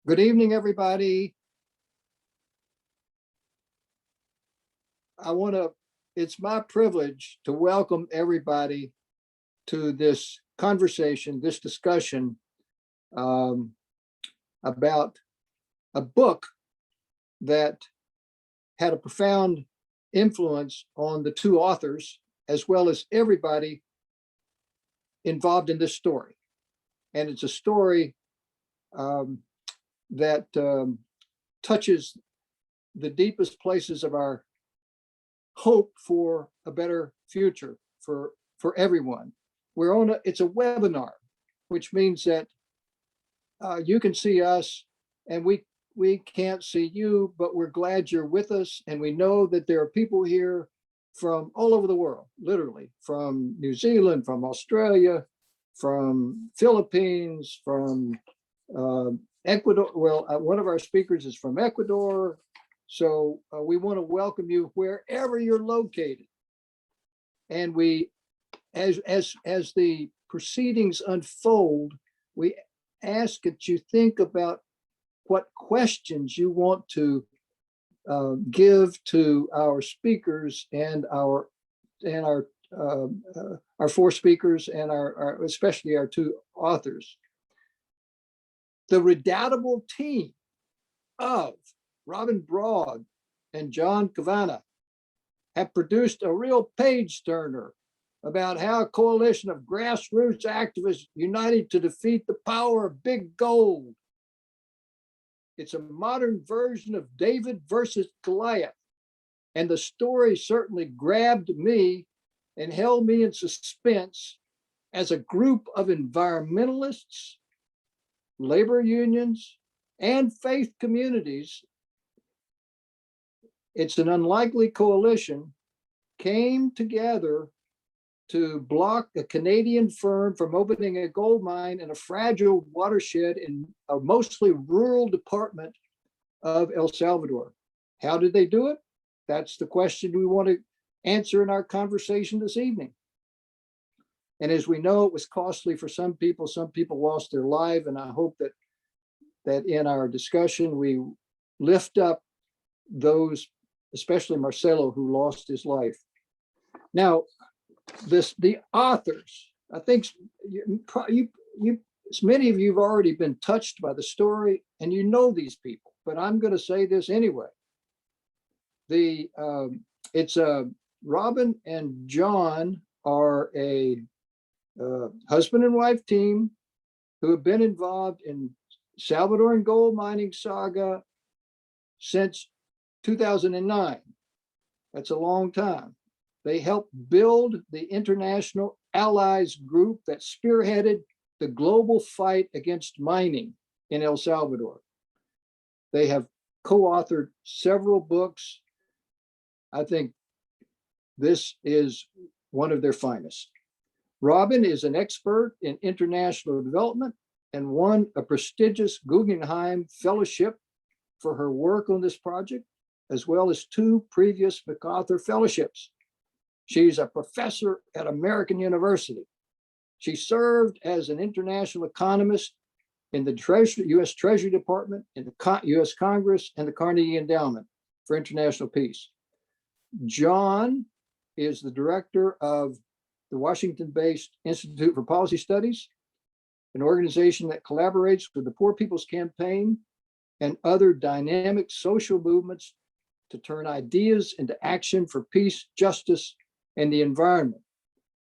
Good evening, everybody. It's my privilege to welcome everybody to this conversation, this discussion about a book that had a profound influence on the two authors, as well as everybody involved in this story. And it's a story that touches the deepest places of our hope for a better future for everyone. It's a webinar, which means that you can see us and we can't see you, but we're glad you're with us. And we know that there are people here from all over the world, literally from New Zealand, from Australia, from Philippines, from Ecuador. Well, one of our speakers is from Ecuador. So we want to welcome you wherever you're located. And as the proceedings unfold, we ask that you think about what questions you want to give to our speakers and our four speakers and our especially our two authors. The redoubtable team of Robin Broad and John Cavanagh have produced a real page turner about how a coalition of grassroots activists united to defeat the power of big gold. It's a modern version of David versus Goliath. And the story certainly grabbed me and held me in suspense as a group of environmentalists, labor unions, and faith communities. It's an unlikely coalition, came together to block a Canadian firm from opening a gold mine in a fragile watershed in a mostly rural department of El Salvador. How did they do it? That's the question we want to answer in our conversation this evening. And as we know, it was costly for some people. Some people lost their life, and I hope that in our discussion we lift up those, especially Marcelo, who lost his life. Now, the authors, I think many of you have already been touched by the story, and you know these people, but I'm going to say this anyway. It's Robin and John are a husband and wife team who have been involved in Salvadoran gold mining saga since 2009. That's a long time. They helped build the International Allies group that spearheaded the global fight against mining in El Salvador. They have co-authored several books. I think this is one of their finest. Robin is an expert in international development and won a prestigious Guggenheim Fellowship for her work on this project, as well as 2 previous MacArthur Fellowships. She's a professor at American University. She served as an international economist in the U.S. Treasury Department, in the U.S. Congress, and the Carnegie Endowment for International Peace. John is the director of the Washington-based Institute for Policy Studies, an organization that collaborates with the Poor People's Campaign and other dynamic social movements to turn ideas into action for peace, justice, and the environment,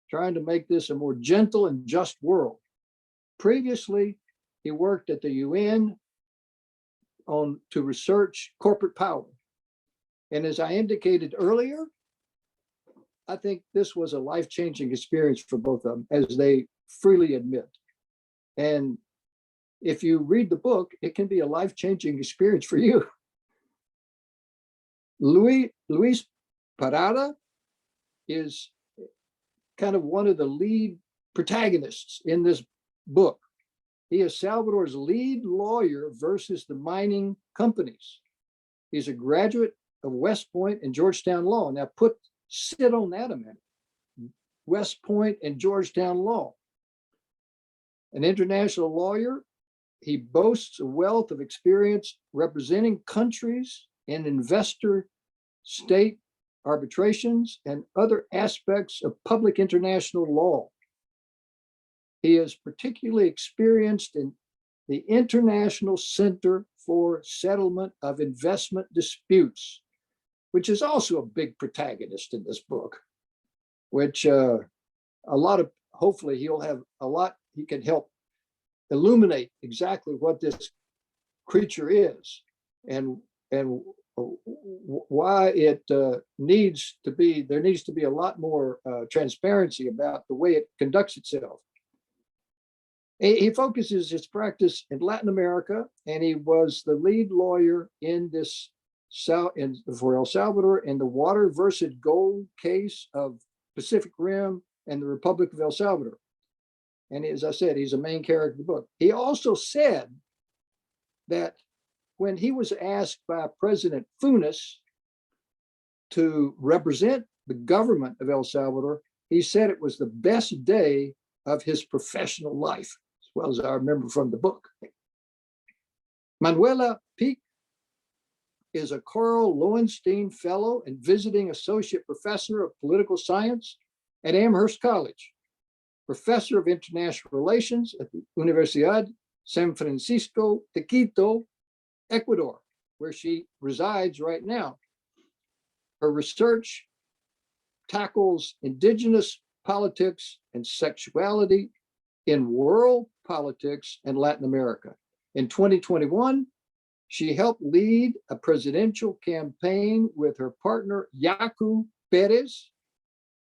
trying to make this a more gentle and just world. Previously, he worked at the UN to research corporate power. And as I indicated earlier, I think this was a life-changing experience for both of them, as they freely admit. And if you read the book, it can be a life-changing experience for you. Luis Parata is kind of one of the lead protagonists in this book. He is Salvador's lead lawyer versus the mining companies. He's a graduate of West Point and Georgetown Law. Now sit on that a minute. West Point and Georgetown Law. An international lawyer He boasts a wealth of experience representing countries and investor state arbitrations and other aspects of public international law. He is particularly experienced in the International Center for Settlement of Investment Disputes, which is also a big protagonist in this book, which hopefully he'll have a lot, he can help illuminate exactly what this creature is and why it needs to be, there needs to be a lot more transparency about the way it conducts itself. He focuses his practice in Latin America, and he was the lead lawyer in this for El Salvador in the water versus gold case of Pacific Rim and the Republic of El Salvador. And as I said, he's a main character of the book. He also said that when he was asked by President Funes to represent the government of El Salvador, he said it was the best day of his professional life, as well as I remember from the book. Manuela Peak is a Carl Lowenstein Fellow and visiting associate professor of political science at Amherst College, professor of international relations at the Universidad San Francisco de Quito, Ecuador, where she resides right now. Her research tackles indigenous politics and sexuality in world politics and Latin America. In 2021, she helped lead a presidential campaign with her partner, Yaku Perez,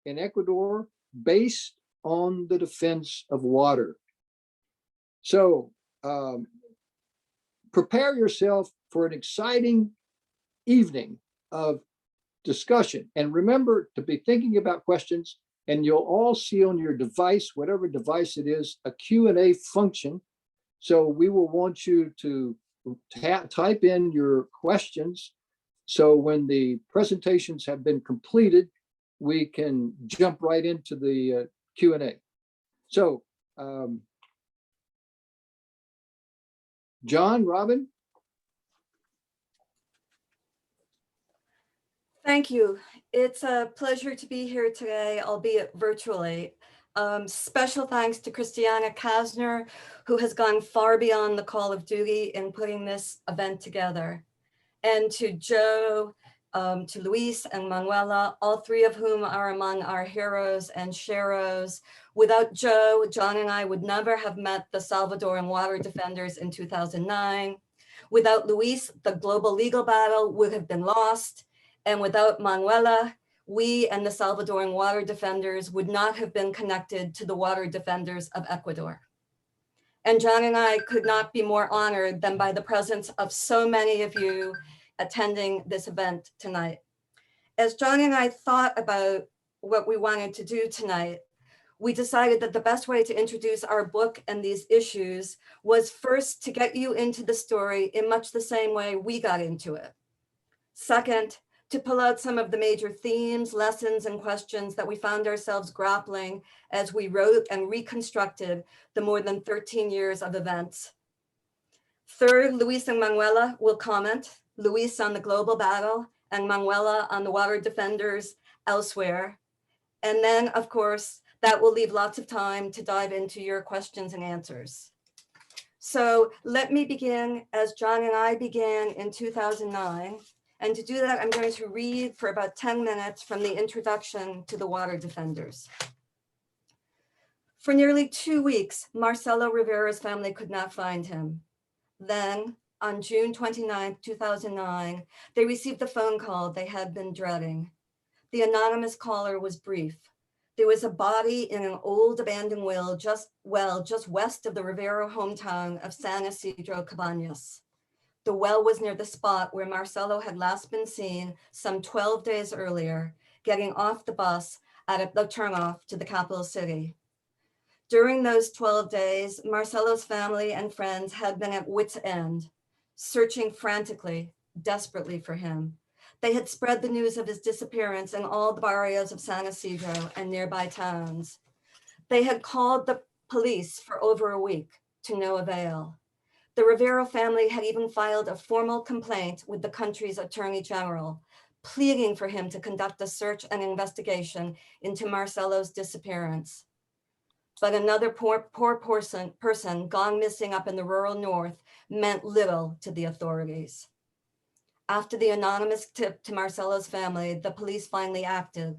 in Ecuador, based on the defense of water. So prepare yourself for an exciting evening of discussion. And remember to be thinking about questions, and you'll all see on your device, whatever device it is, a Q&A function. So we will want you to type in your questions. So when the presentations have been completed, we can jump right into the Q&A. So John, Robin? Thank you. It's a pleasure to be here today, albeit virtually. Special thanks to Christiana Kasner, who has gone far beyond the call of duty in putting this event together. And to Joe, to Luis and Manuela, all three of whom are among our heroes and sheroes. Without Joe, John and I would never have met the Salvadoran water defenders in 2009. Without Luis, the global legal battle would have been lost. And without Manuela, we and the Salvadoran water defenders would not have been connected to the water defenders of Ecuador. And John and I could not be more honored than by the presence of so many of you attending this event tonight. As John and I thought about what we wanted to do tonight, we decided that the best way to introduce our book and these issues was first to get you into the story in much the same way we got into it. Second, to pull out some of the major themes, lessons, and questions that we found ourselves grappling as we wrote and reconstructed the more than 13 years of events. Third, Luis and Manuela will comment, Luis on the global battle and Manuela on the water defenders elsewhere. And then, of course, that will leave lots of time to dive into your questions and answers. So let me begin as John and I began in 2009. And to do that, I'm going to read for about 10 minutes from the introduction to the water defenders. For nearly 2 weeks, Marcelo Rivera's family could not find him. Then, on June 29, 2009, they received the phone call they had been dreading. The anonymous caller was brief. There was a body in an old abandoned well just west of the Rivera hometown of San Isidro Cabañas. The well was near the spot where Marcelo had last been seen some 12 days earlier, getting off the bus at the turnoff to the capital city. During those 12 days, Marcelo's family and friends had been at wit's end, searching frantically, desperately for him. They had spread the news of his disappearance in all the barrios of San Isidro and nearby towns. They had called the police for over a week to no avail. The Rivera family had even filed a formal complaint with the country's attorney general, pleading for him to conduct a search and investigation into Marcelo's disappearance. But another poor person gone missing up in the rural north meant little to the authorities. After the anonymous tip to Marcelo's family, the police finally acted.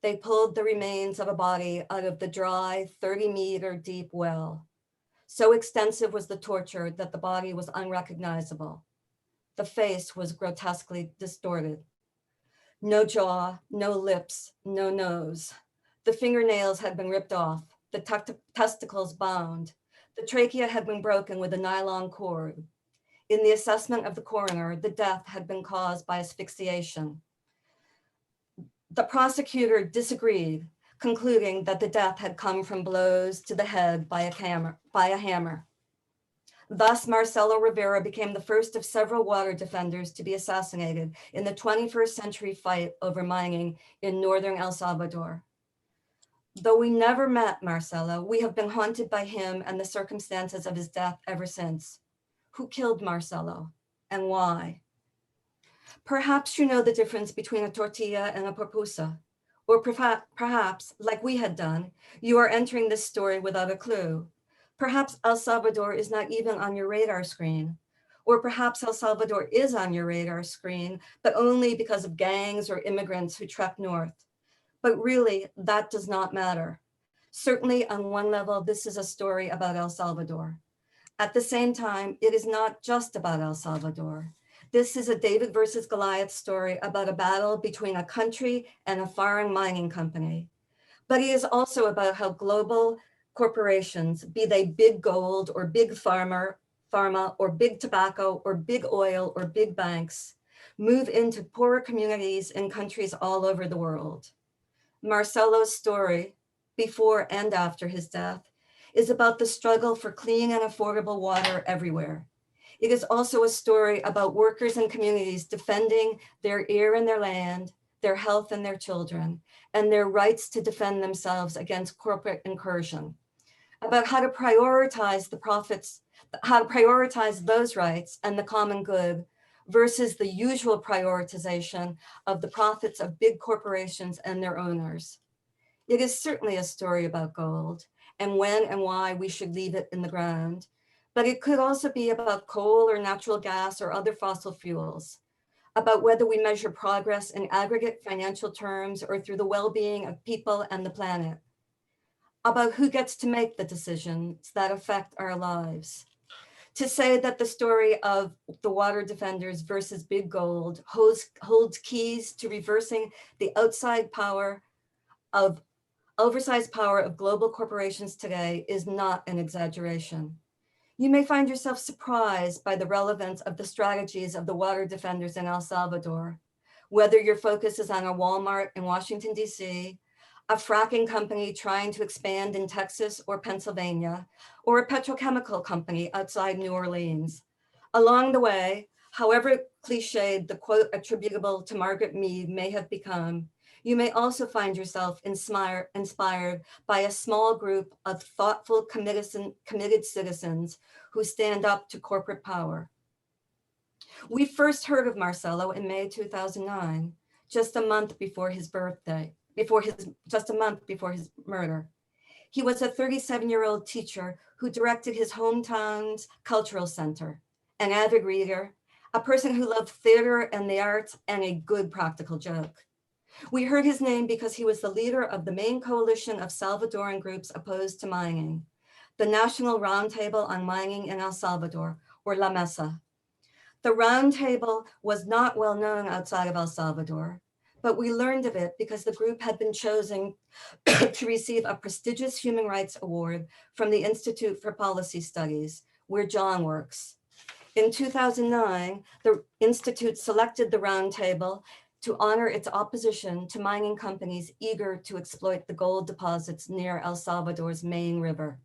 They pulled the remains of a body out of the dry, 30-meter deep well. So extensive was the torture that the body was unrecognizable. The face was grotesquely distorted. No jaw, no lips, no nose. The fingernails had been ripped off, the testicles bound. The trachea had been broken with a nylon cord. In the assessment of the coroner, the death had been caused by asphyxiation. The prosecutor disagreed, concluding that the death had come from blows to the head by a hammer. Thus, Marcelo Rivera became the first of several water defenders to be assassinated in the 21st century fight over mining in northern El Salvador. Though we never met Marcelo, we have been haunted by him and the circumstances of his death ever since. Who killed Marcelo and why? Perhaps you know the difference between a tortilla and a pupusa, or perhaps, like we had done, you are entering this story without a clue. Perhaps El Salvador is not even on your radar screen, or perhaps El Salvador is on your radar screen, but only because of gangs or immigrants who trek north. But really, that does not matter. Certainly, on one level, this is a story about El Salvador. At the same time, it is not just about El Salvador. This is a David versus Goliath story about a battle between a country and a foreign mining company. But it is also about how global corporations, be they big gold or big pharma or big tobacco or big oil or big banks, move into poorer communities in countries all over the world. Marcelo's story, before and after his death, is about the struggle for clean and affordable water everywhere. It is also a story about workers and communities defending their air and their land, their health and their children, and their rights to defend themselves against corporate incursion, about how to prioritize the profits, how to prioritize those rights and the common good versus the usual prioritization of the profits of big corporations and their owners. It is certainly a story about gold and when and why we should leave it in the ground, but it could also be about coal or natural gas or other fossil fuels, about whether we measure progress in aggregate financial terms or through the well-being of people and the planet, about who gets to make the decisions that affect our lives. To say that the story of the water defenders versus big gold holds keys to reversing the oversized power of global corporations today is not an exaggeration. You may find yourself surprised by the relevance of the strategies of the water defenders in El Salvador, whether your focus is on a Walmart in Washington, D.C., a fracking company trying to expand in Texas or Pennsylvania, or a petrochemical company outside New Orleans. Along the way, however cliched the quote attributable to Margaret Mead may have become, you may also find yourself inspired by a small group of thoughtful, committed citizens who stand up to corporate power. We first heard of Marcelo in May 2009, just a month before his birthday, just a month before his murder. He was a 37-year-old teacher who directed his hometown's cultural center, an avid reader, a person who loved theater and the arts, and a good practical joke. We heard his name because he was the leader of the main coalition of Salvadoran groups opposed to mining, the National Roundtable on Mining in El Salvador, or La Mesa. The Roundtable was not well known outside of El Salvador, but we learned of it because the group had been chosen to receive a prestigious human rights award from the Institute for Policy Studies, where John works. In 2009, the Institute selected the Roundtable to honor its opposition to mining companies eager to exploit the gold deposits near El Salvador's main river.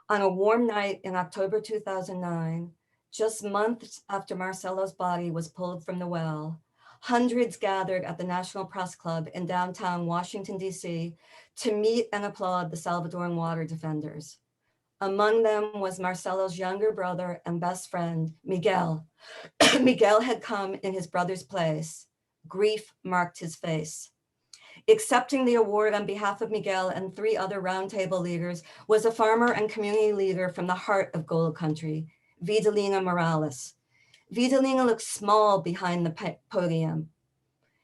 On a warm night in October 2009, just months after Marcelo's body was pulled from the well, hundreds gathered at the National Press Club in downtown Washington, D.C. to meet and applaud the Salvadoran water defenders. Among them was Marcelo's younger brother and best friend, Miguel. Miguel had come in his brother's place. Grief marked his face. Accepting the award on behalf of Miguel and 3 other roundtable leaders was a farmer and community leader from the heart of gold country, Vidalina Morales. Vidalina looked small behind the podium.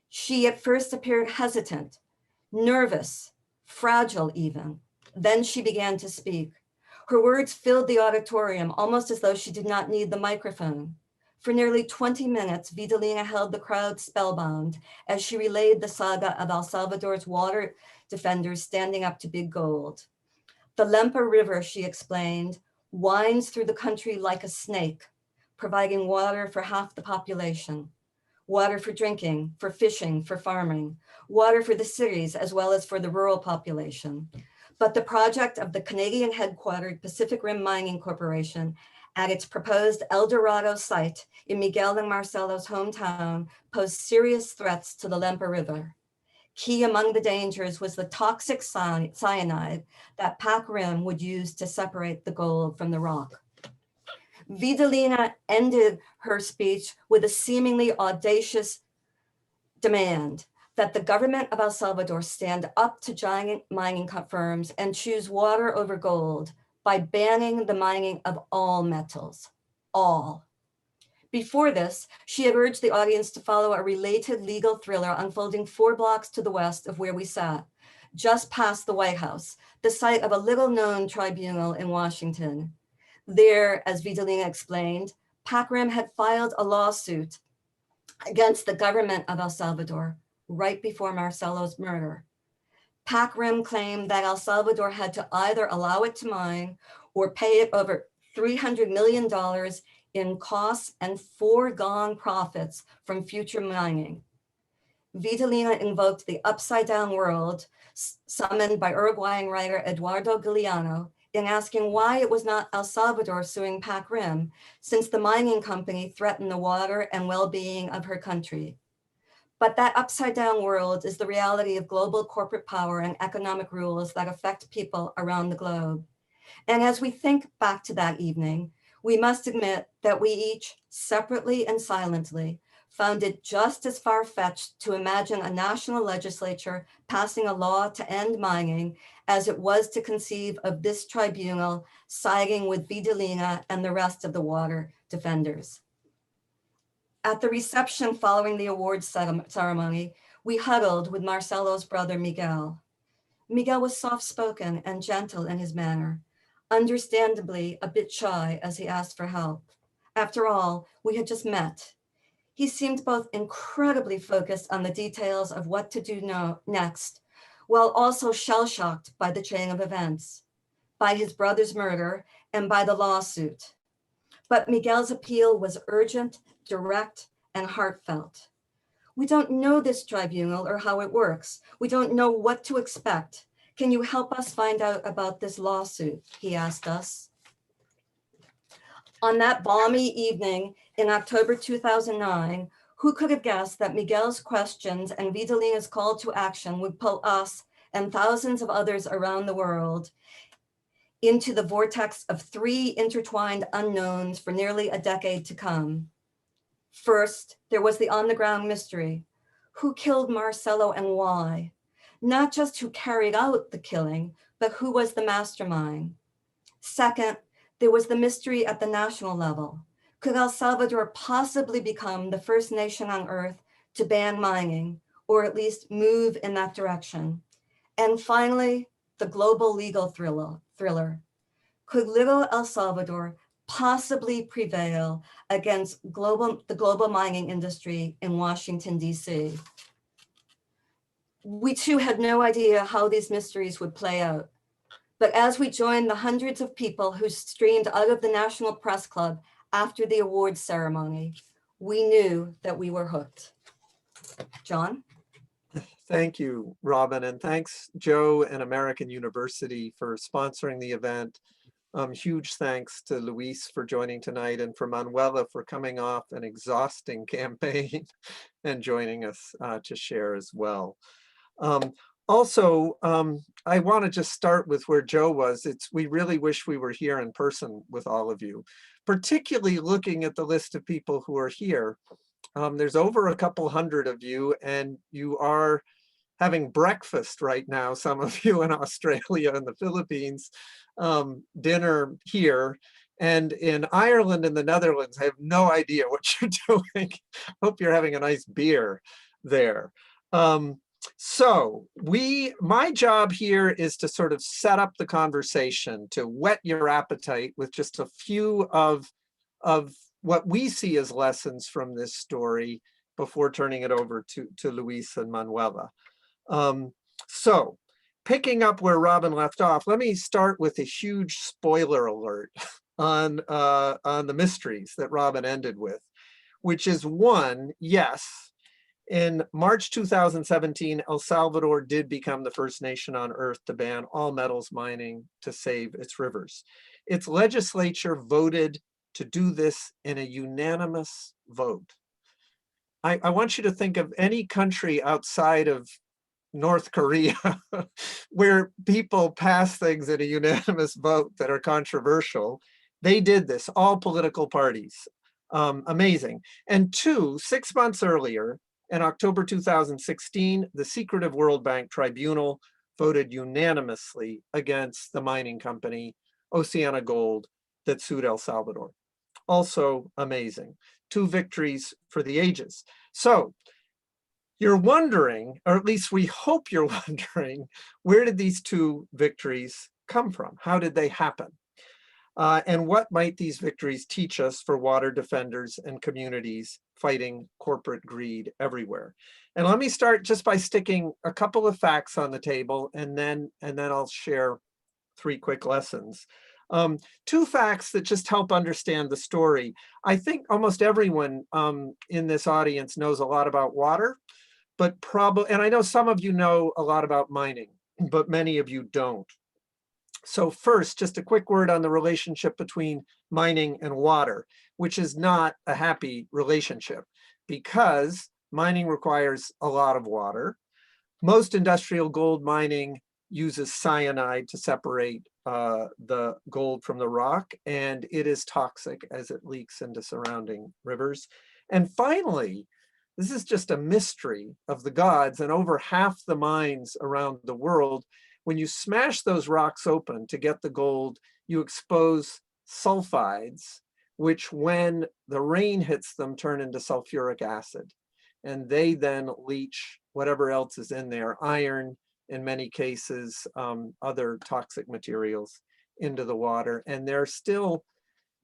She at first appeared hesitant, nervous, fragile even. Then she began to speak. Her words filled the auditorium almost as though she did not need the microphone. For nearly 20 minutes, Vidalina held the crowd spellbound as she relayed the saga of El Salvador's water defenders standing up to big gold. The Lempa River, she explained, winds through the country like a snake, providing water for half the population. Water for drinking, for fishing, for farming, water for the cities as well as for the rural population. But the project of the Canadian headquartered Pacific Rim Mining Corporation at its proposed El Dorado site in Miguel and Marcelo's hometown posed serious threats to the Lempa River. Key among the dangers was the toxic cyanide that Pac Rim would use to separate the gold from the rock. Vidalina ended her speech with a seemingly audacious demand that the government of El Salvador stand up to giant mining firms and choose water over gold by banning the mining of all metals, all. Before this, she had urged the audience to follow a related legal thriller unfolding 4 blocks to the west of where we sat, just past the White House, the site of a little-known tribunal in Washington. There, as Vidalina explained, Pac Rim had filed a lawsuit against the government of El Salvador right before Marcelo's murder. Pac Rim claimed that El Salvador had to either allow it to mine or pay it over $300 million in costs and foregone profits from future mining. Vidalina invoked the upside-down world summoned by Uruguayan writer Eduardo Galeano in asking why it was not El Salvador suing Pac Rim, since the mining company threatened the water and well-being of her country. But that upside-down world is the reality of global corporate power and economic rules that affect people around the globe. And as we think back to that evening, we must admit that we each, separately and silently, found it just as far-fetched to imagine a national legislature passing a law to end mining as it was to conceive of this tribunal siding with Vidalina and the rest of the water defenders. At the reception following the awards ceremony, we huddled with Marcelo's brother, Miguel. Miguel was soft-spoken and gentle in his manner, understandably a bit shy as he asked for help. After all, we had just met. He seemed both incredibly focused on the details of what to do next, while also shell-shocked by the chain of events, by his brother's murder, and by the lawsuit. But Miguel's appeal was urgent, direct, and heartfelt. We don't know this tribunal or how it works. We don't know what to expect. Can you help us find out about this lawsuit? He asked us. On that balmy evening in October 2009, who could have guessed that Miguel's questions and Vidalina's call to action would pull us and thousands of others around the world into the vortex of 3 intertwined unknowns for nearly a decade to come. First, there was the on-the-ground mystery. Who killed Marcelo and why? Not just who carried out the killing, but who was the mastermind. Second, there was the mystery at the national level. Could El Salvador possibly become the first nation on earth to ban mining, or at least move in that direction? And finally, the global legal thriller. Could little El Salvador possibly prevail against the global mining industry in Washington, D.C.? We too had no idea how these mysteries would play out. But as we joined the hundreds of people who streamed out of the National Press Club after the awards ceremony, we knew that we were hooked. John? Thank you, Robin, and thanks, Joe and American University for sponsoring the event. Huge thanks to Luis for joining tonight and for Manuela for coming off an exhausting campaign and joining us to share as well. Also, I want to just start with where Joe was. We really wish we were here in person with all of you, particularly looking at the list of people who are here. There's over a couple hundred of you, and you are having breakfast right now, some of you in Australia and the Philippines, dinner here. And in Ireland and the Netherlands, I have no idea what you're doing. Hope you're having a nice beer there. So my job here is to sort of set up the conversation, to whet your appetite with just a few of what we see as lessons from this story before turning it over to Luis and Manuela. So picking up where Robin left off, let me start with a huge spoiler alert on the mysteries that Robin ended with, which is one, yes, in March 2017, El Salvador did become the first nation on earth to ban all metals mining to save its rivers. Its legislature voted to do this in a unanimous vote. I want you to think of any country outside of North Korea where people pass things in a unanimous vote that are controversial. They did this, all political parties. Amazing. And 6 months earlier, in October 2016, the secretive World Bank Tribunal voted unanimously against the mining company Oceana Gold that sued El Salvador. Also amazing. 2 victories for the ages. So you're wondering, or at least we hope you're wondering, where did these 2 victories come from? How did they happen? And what might these victories teach us for water defenders and communities fighting corporate greed everywhere? And let me start just by sticking a couple of facts on the table, and then I'll share 3 quick lessons. 2 facts that just help understand the story. I think almost everyone in this audience knows a lot about water, but and I know some of you know a lot about mining, but many of you don't. So first, just a quick word on the relationship between mining and water, which is not a happy relationship because mining requires a lot of water. Most industrial gold mining uses cyanide to separate the gold from the rock, and it is toxic as it leaks into surrounding rivers. And finally, this is just a mystery of the gods, and over half the mines around the world, when you smash those rocks open to get the gold, you expose sulfides, which when the rain hits them turn into sulfuric acid. And they then leach whatever else is in there, iron, in many cases, other toxic materials into the water. And there are still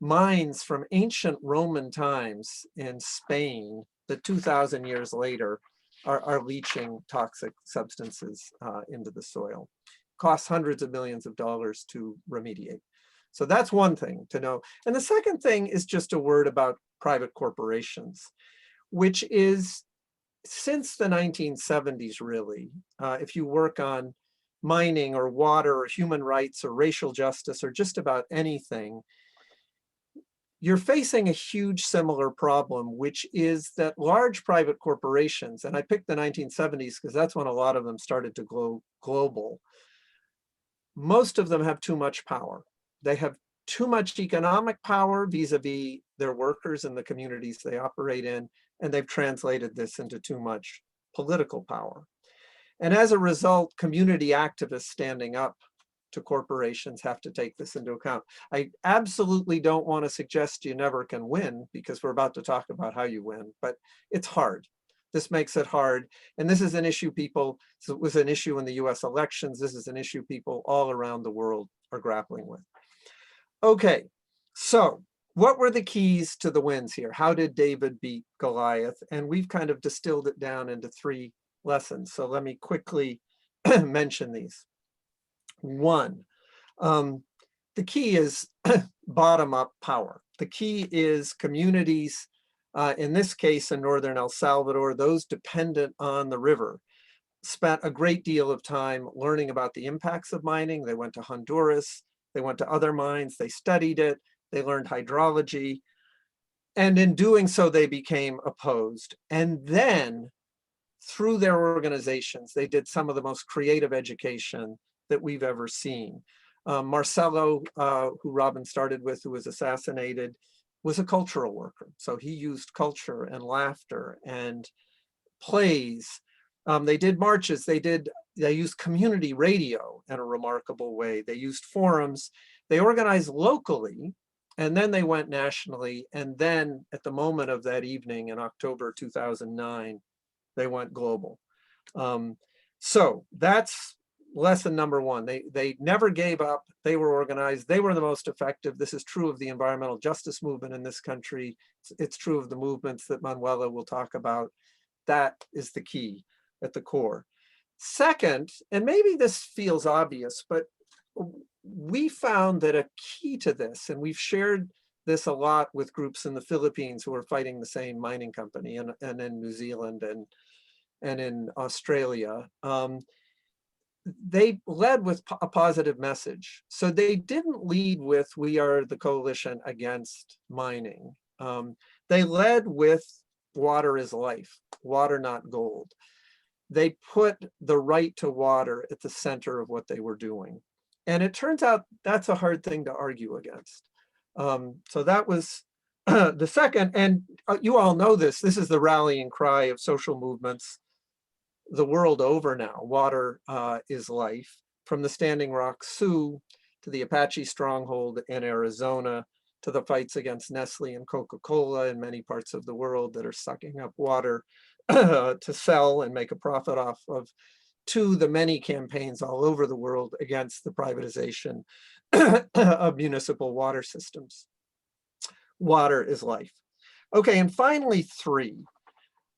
mines from ancient Roman times in Spain that 2,000 years later are leaching toxic substances into the soil. Costs hundreds of millions of dollars to remediate. So that's one thing to know. And the second thing is just a word about private corporations, which is since the 1970s, really, if you work on mining or water or human rights or racial justice or just about anything, you're facing a huge similar problem, which is that large private corporations, and I picked the 1970s because that's when a lot of them started to go global, most of them have too much power. They have too much economic power vis-a-vis their workers and the communities they operate in, and they've translated this into too much political power. And as a result, community activists standing up to corporations have to take this into account. I absolutely don't want to suggest you never can win, because we're about to talk about how you win, but it's hard. This makes it hard. And this is an issue so it was an issue in the US elections. This is an issue people all around the world are grappling with. Okay, so what were the keys to the wins here? How did David beat Goliath? And we've kind of distilled it down into 3 lessons. So let me quickly mention these. 1, the key is bottom-up power. The key is communities, in this case in northern El Salvador, those dependent on the river, spent a great deal of time learning about the impacts of mining. They went to Honduras, they went to other mines, they studied it, they learned hydrology, and in doing so, they became opposed. And then through their organizations, they did some of the most creative education that we've ever seen. Marcelo, who Robin started with, who was assassinated, was a cultural worker. So he used culture and laughter and plays. They did marches, they used community radio in a remarkable way. They used forums, they organized locally, and then they went nationally. And then at the moment of that evening in October 2009, they went global. So that's lesson number one. They never gave up. They were organized. They were the most effective. This is true of the environmental justice movement in this country. It's true of the movements that Manuela will talk about. That is the key at the core. Second, and maybe this feels obvious, but we found that a key to this, and we've shared this a lot with groups in the Philippines who are fighting the same mining company, and in New Zealand and in Australia, they led with a positive message. So they didn't lead with, we are the coalition against mining. They led with, water is life, water not gold. They put the right to water at the center of what they were doing. And it turns out that's a hard thing to argue against. So that was the second, and you all know this is the rallying cry of social movements the world over now. Water is life. From the Standing Rock Sioux to the Apache stronghold in Arizona, to the fights against Nestle and Coca-Cola in many parts of the world that are sucking up water to sell and make a profit off of, to the many campaigns all over the world against the privatization of municipal water systems. Water is life. Okay, and finally, three,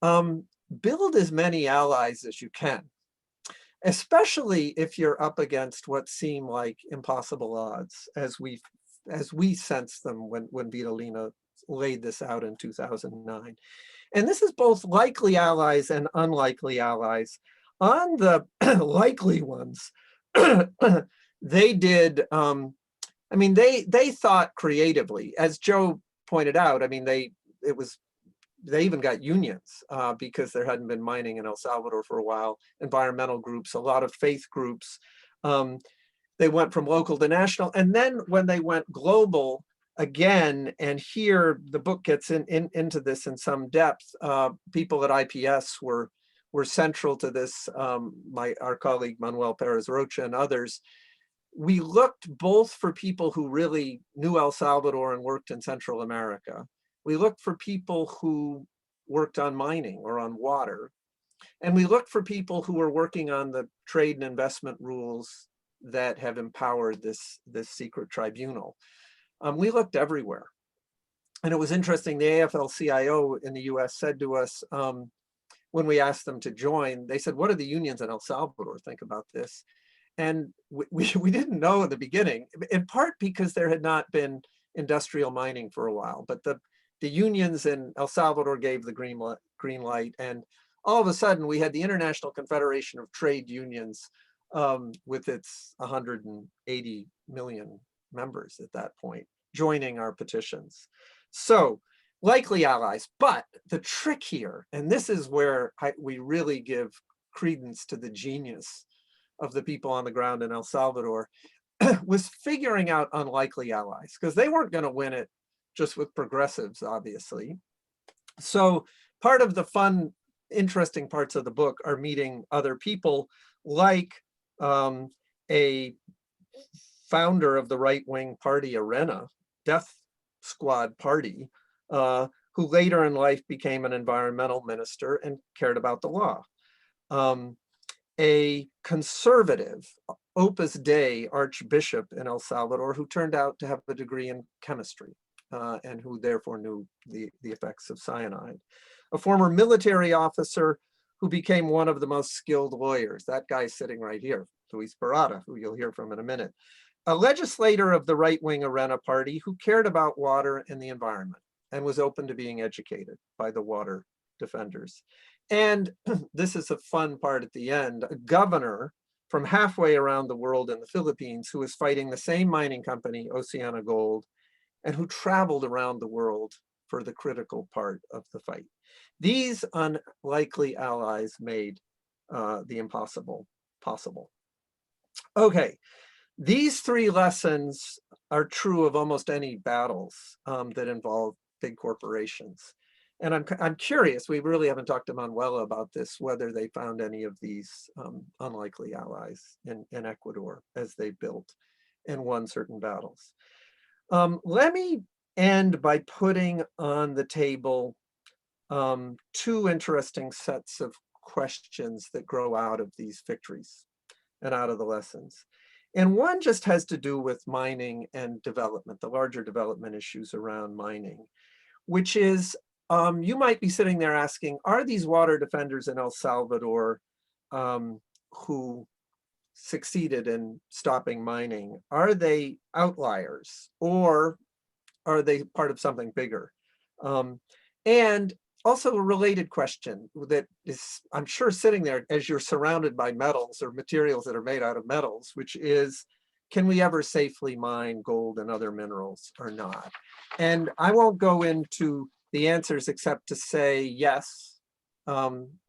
build as many allies as you can, especially if you're up against what seem like impossible odds, as we sensed them when Vidalina laid this out in 2009. And this is both likely allies and unlikely allies. On the likely ones, they did, they thought creatively, as Joe pointed out. I mean, they even got unions because there hadn't been mining in El Salvador for a while, environmental groups, a lot of faith groups. They went from local to national. And then when they went global again, and here the book gets into this in some depth, people at IPS were central to this, our colleague Manuel Perez Rocha and others. We looked both for people who really knew El Salvador and worked in Central America. We looked for people who worked on mining or on water. And we looked for people who were working on the trade and investment rules that have empowered this secret tribunal. We looked everywhere. And it was interesting, the AFL-CIO in the US said to us, when we asked them to join, they said, what do the unions in El Salvador think about this? And we didn't know in the beginning, in part because there had not been industrial mining for a while, but the unions in El Salvador gave the green light, and all of a sudden we had the International Confederation of Trade Unions with its 180 million members at that point, joining our petitions. So likely allies, but the trick here, and this is where we really give credence to the genius of the people on the ground in El Salvador, was figuring out unlikely allies, because they weren't going to win it just with progressives, obviously. So part of the fun, interesting parts of the book are meeting other people, like a founder of the right-wing party, Arena, Death Squad Party, who later in life became an environmental minister and cared about the law. A conservative Opus Dei archbishop in El Salvador who turned out to have a degree in chemistry and who therefore knew the effects of cyanide. A former military officer who became one of the most skilled lawyers. That guy sitting right here, Luis Parata, who you'll hear from in a minute. A legislator of the right-wing Arena party who cared about water and the environment and was open to being educated by the water defenders. And this is a fun part at the end, a governor from halfway around the world in the Philippines who was fighting the same mining company, Oceana Gold, and who traveled around the world for the critical part of the fight. These unlikely allies made the impossible possible. Okay, these three lessons are true of almost any battles that involve big corporations. And I'm curious, we really haven't talked to Manuela about this, whether they found any of these unlikely allies in Ecuador as they built and won certain battles. Let me end by putting on the table two interesting sets of questions that grow out of these victories and out of the lessons. And one just has to do with mining and development, the larger development issues around mining, which is, you might be sitting there asking, are these water defenders in El Salvador who succeeded in stopping mining, are they outliers, or are they part of something bigger? And also a related question that is, I'm sure, sitting there as you're surrounded by metals or materials that are made out of metals, which is, can we ever safely mine gold and other minerals or not? And I won't go into the answers except to say yes,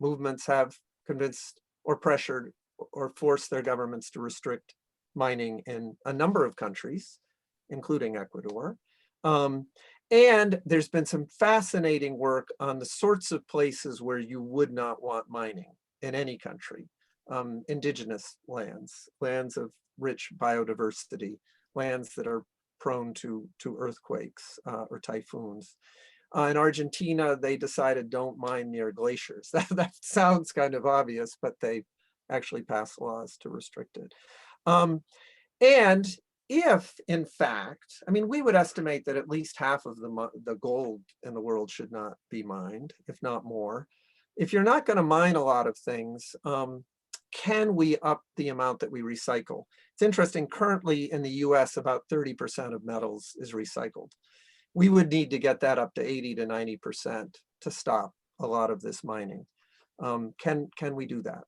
movements have convinced or pressured or forced their governments to restrict mining in a number of countries, including Ecuador. And there's been some fascinating work on the sorts of places where you would not want mining in any country. Indigenous lands, lands of rich biodiversity, lands that are prone to earthquakes or typhoons. In Argentina, they decided don't mine near glaciers. That sounds kind of obvious, but they actually passed laws to restrict it. And if, in fact, I mean, we would estimate that at least half of the gold in the world should not be mined, if not more. If you're not going to mine a lot of things, can we up the amount that we recycle? It's interesting, currently in the US, about 30% of metals is recycled. We would need to get that up to 80 to 90% to stop a lot of this mining. Can we do that?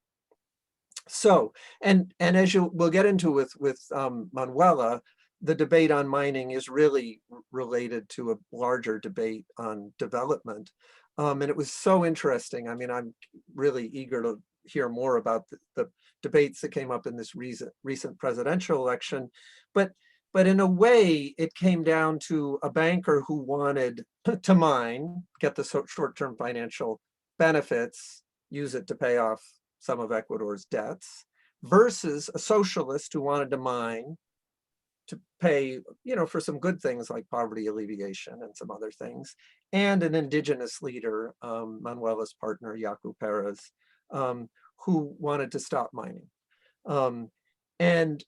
So, and as we'll get into with Manuela, the debate on mining is really related to a larger debate on development. And it was so interesting. I mean, I'm really eager to hear more about the debates that came up in this recent presidential election. But in a way, it came down to a banker who wanted to mine, get the short-term financial benefits, use it to pay off some of Ecuador's debts, versus a socialist who wanted to mine to pay, for some good things like poverty alleviation and some other things, and an indigenous leader, Manuela's partner, Yaku Perez, who wanted to stop mining and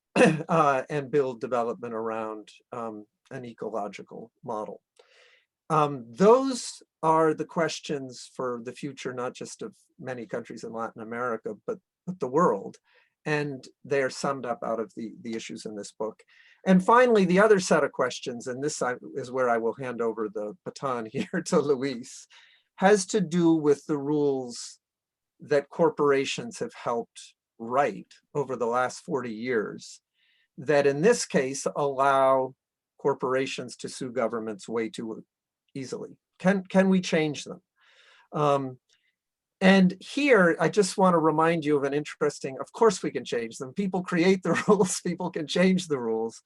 build development around an ecological model. Those are the questions for the future, not just of many countries in Latin America, but the world. And they are summed up out of the issues in this book. And finally, the other set of questions, and this is where I will hand over the baton here to Luis, has to do with the rules that corporations have helped write over the last 40 years, that in this case allow corporations to sue governments way too easily. Can we change them? And here, I just want to remind you of an interesting, of course we can change them. People create the rules, people can change the rules.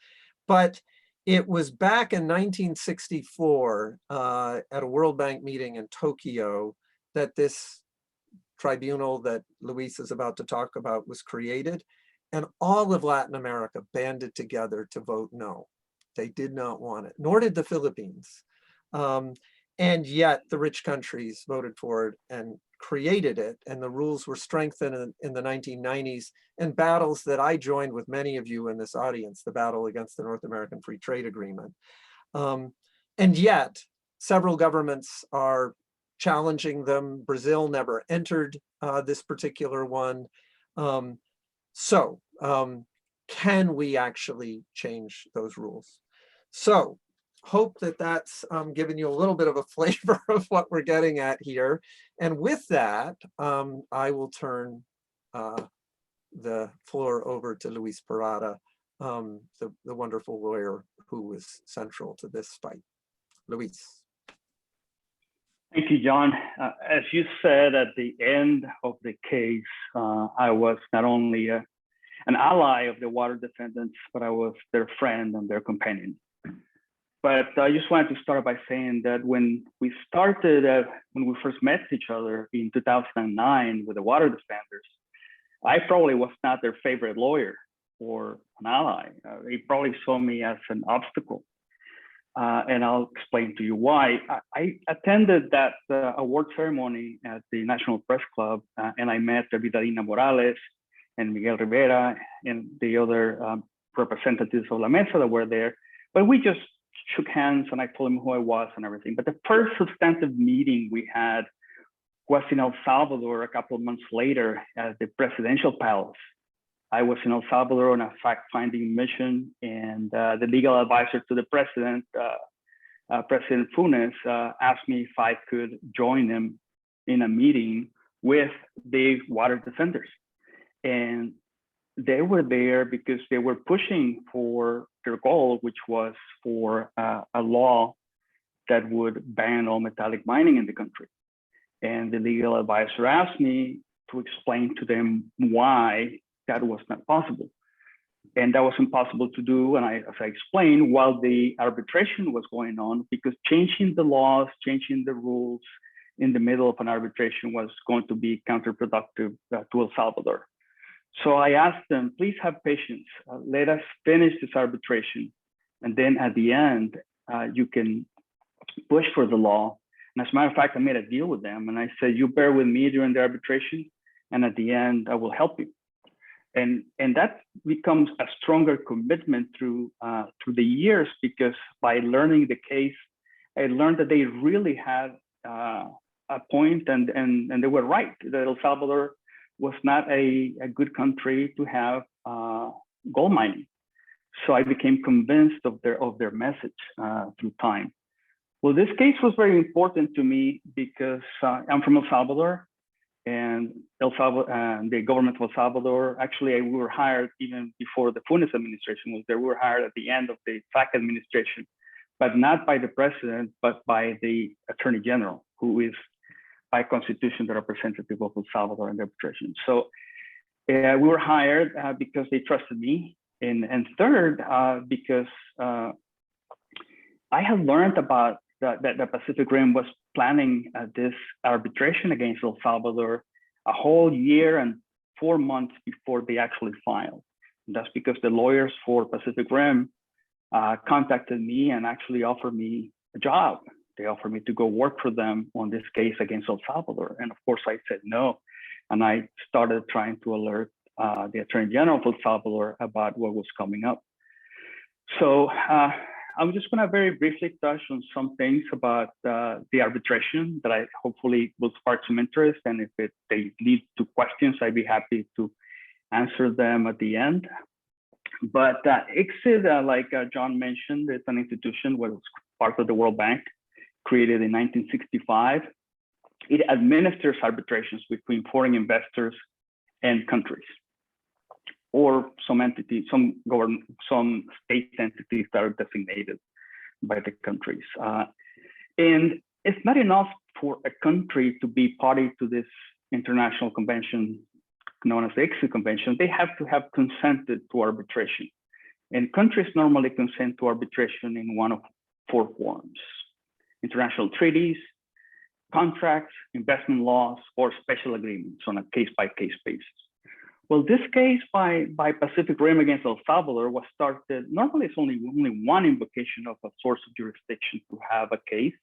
But it was back in 1964 at a World Bank meeting in Tokyo that this tribunal that Luis is about to talk about was created. And all of Latin America banded together to vote no. They did not want it, nor did the Philippines. And yet the rich countries voted for it and created it, and the rules were strengthened in the 1990s in battles that I joined with many of you in this audience, the battle against the North American Free Trade Agreement. And yet several governments are challenging them. Brazil never entered this particular one. Can we actually change those rules? So hope that that's given you a little bit of a flavor of what we're getting at here. And with that, I will turn the floor over to Luis Parata, the wonderful lawyer who was central to this fight. Luis. Thank you, John. As you said at the end of the case, I was not only an ally of the water defendants, but I was their friend and their companion. But I just wanted to start by saying that when we first met each other in 2009 with the water defenders, I probably was not their favorite lawyer or an ally. They probably saw me as an obstacle. And I'll explain to you why. I attended that award ceremony at the National Press Club, and I met Vidalina Morales and Miguel Rivera and the other representatives of La Mesa that were there. But we just shook hands and I told them who I was and everything. But the first substantive meeting we had was in El Salvador a couple of months later at the presidential palace. I was in El Salvador on a fact-finding mission, and the legal advisor to the president, President Funes, asked me if I could join him in a meeting with the water defenders. And they were there because they were pushing for their goal, which was for a law that would ban all metallic mining in the country. And the legal advisor asked me to explain to them why that was not possible. And that was impossible to do. And as I explained, while the arbitration was going on, because changing the laws, changing the rules in the middle of an arbitration was going to be counterproductive to El Salvador. So I asked them, please have patience. Let us finish this arbitration. And then at the end, you can push for the law. And as a matter of fact, I made a deal with them. And I said, you bear with me during the arbitration. And at the end, I will help you. And that becomes a stronger commitment through the years, because by learning the case, I learned that they really had a point, and they were right, that El Salvador was not a good country to have gold mining. So I became convinced of their message through time. Well, this case was very important to me because I'm from El Salvador, and the government of El Salvador, actually, we were hired even before the Funes administration was there. We were hired at the end of the FAC administration, but not by the president, but by the attorney general, who is by constitution the representative of El Salvador in the arbitration. So we were hired because they trusted me. And third, because I had learned about that the Pacific Rim was planning this arbitration against El Salvador a whole year and 4 months before they actually filed. And that's because the lawyers for Pacific Rim contacted me and actually offered me a job. They offered me to go work for them on this case against El Salvador. And of course I said no. And I started trying to alert the Attorney General of El Salvador about what was coming up. So I'm just going to very briefly touch on some things about the arbitration that I hopefully will spark some interest. And if they lead to questions, I'd be happy to answer them at the end. But ICSID, like John mentioned, it's an institution was part of the World Bank, created in 1965. It administers arbitrations between foreign investors and countries, or some entities, some state entities that are designated by the countries. And it's not enough for a country to be party to this international convention known as the ICSID Convention. They have to have consented to arbitration. And countries normally consent to arbitration in one of 4 forms: international treaties, contracts, investment laws, or special agreements on a case-by-case basis. Well, this case by Pacific Rim against El Salvador was started, normally it's only one invocation of a source of jurisdiction to have a case,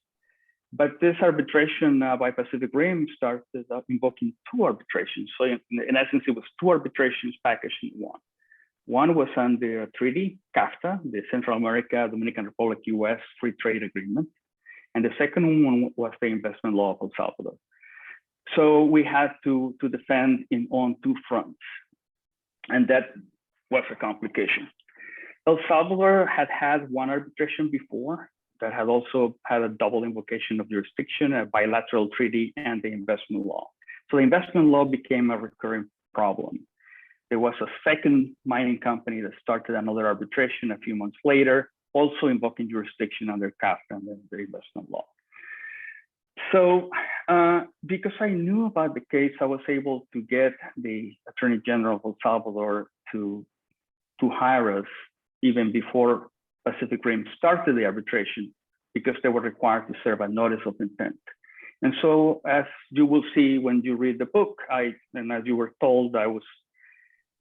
but this arbitration by Pacific Rim started invoking 2 arbitrations. So in essence, it was 2 arbitrations packaged in one. One was under a treaty, CAFTA, the Central America, Dominican Republic, US Free Trade Agreement. And the second one was the investment law of El Salvador. So we had to defend on 2 fronts, and that was a complication. El Salvador had one arbitration before that had also had a double invocation of jurisdiction, a bilateral treaty, and the investment law. So the investment law became a recurring problem. There was a second mining company that started another arbitration a few months later, also invoking jurisdiction under CAFTA and the investment law. So because I knew about the case, I was able to get the Attorney General of El Salvador to hire us even before Pacific Rim started the arbitration, because they were required to serve a notice of intent. And so, as you will see when you read the book, and as you were told, I was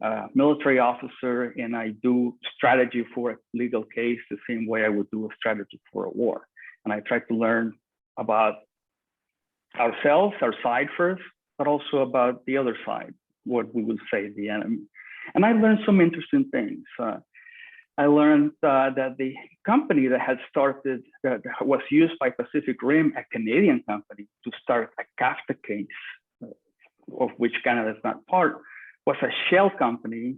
a military officer, and I do strategy for a legal case the same way I would do a strategy for a war. And I tried to learn about ourselves, our side first, but also about the other side, what we would say the enemy. And I learned some interesting things. I learned that the company that had started, that was used by Pacific Rim, a Canadian company, to start a CAFTA case, of which Canada is not part, was a shell company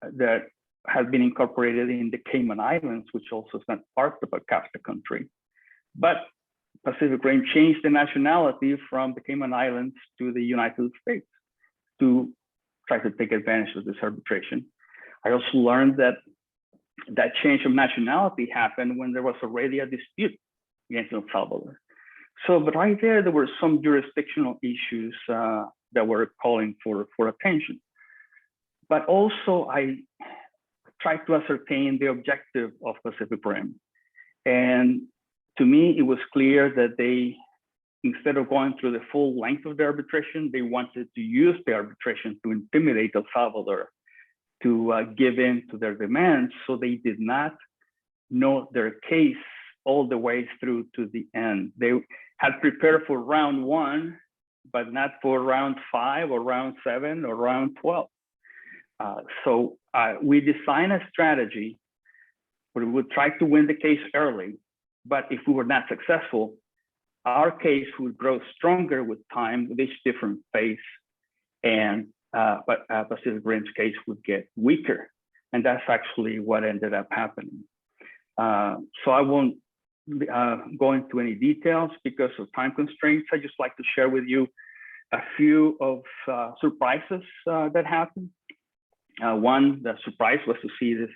that has been incorporated in the Cayman Islands, which also is not part of a CAFTA country. But Pacific Rim changed the nationality from the Cayman Islands to the United States to try to take advantage of this arbitration. I also learned that that change of nationality happened when there was already a dispute against El Salvador. So, but right there were some jurisdictional issues that were calling for attention. But also, I tried to ascertain the objective of Pacific Rim. And to me, it was clear that they, instead of going through the full length of the arbitration, they wanted to use the arbitration to intimidate El Salvador to give in to their demands. So they did not know their case all the way through to the end. They had prepared for round 1, but not for round 5 or round 7 or round 12. So we designed a strategy where we would try to win the case early, but if we were not successful, our case would grow stronger with time with each different phase, and but Pacific Rim's case would get weaker. And that's actually what ended up happening. So I won't go into any details because of time constraints. I just like to share with you a few of surprises that happened. One, the surprise was to see this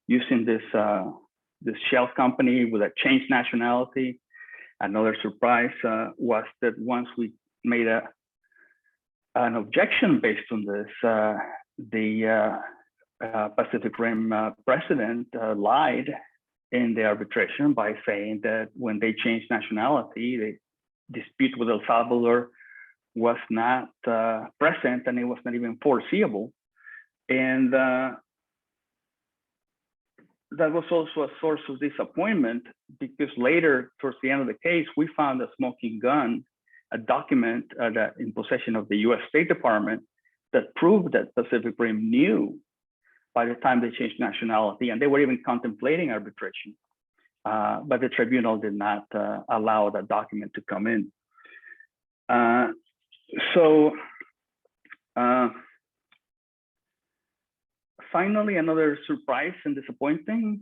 using this shell company with a changed nationality. Another surprise was that once we made an objection based on this, the Pacific Rim president lied in the arbitration by saying that when they changed nationality, the dispute with El Salvador was not present and it was not even foreseeable. And that was also a source of disappointment, because later, towards the end of the case, we found a smoking gun, a document that in possession of the US State Department that proved that Pacific Rim knew by the time they changed nationality, and they were even contemplating arbitration. But the tribunal did not allow that document to come in. Finally, another surprise and disappointing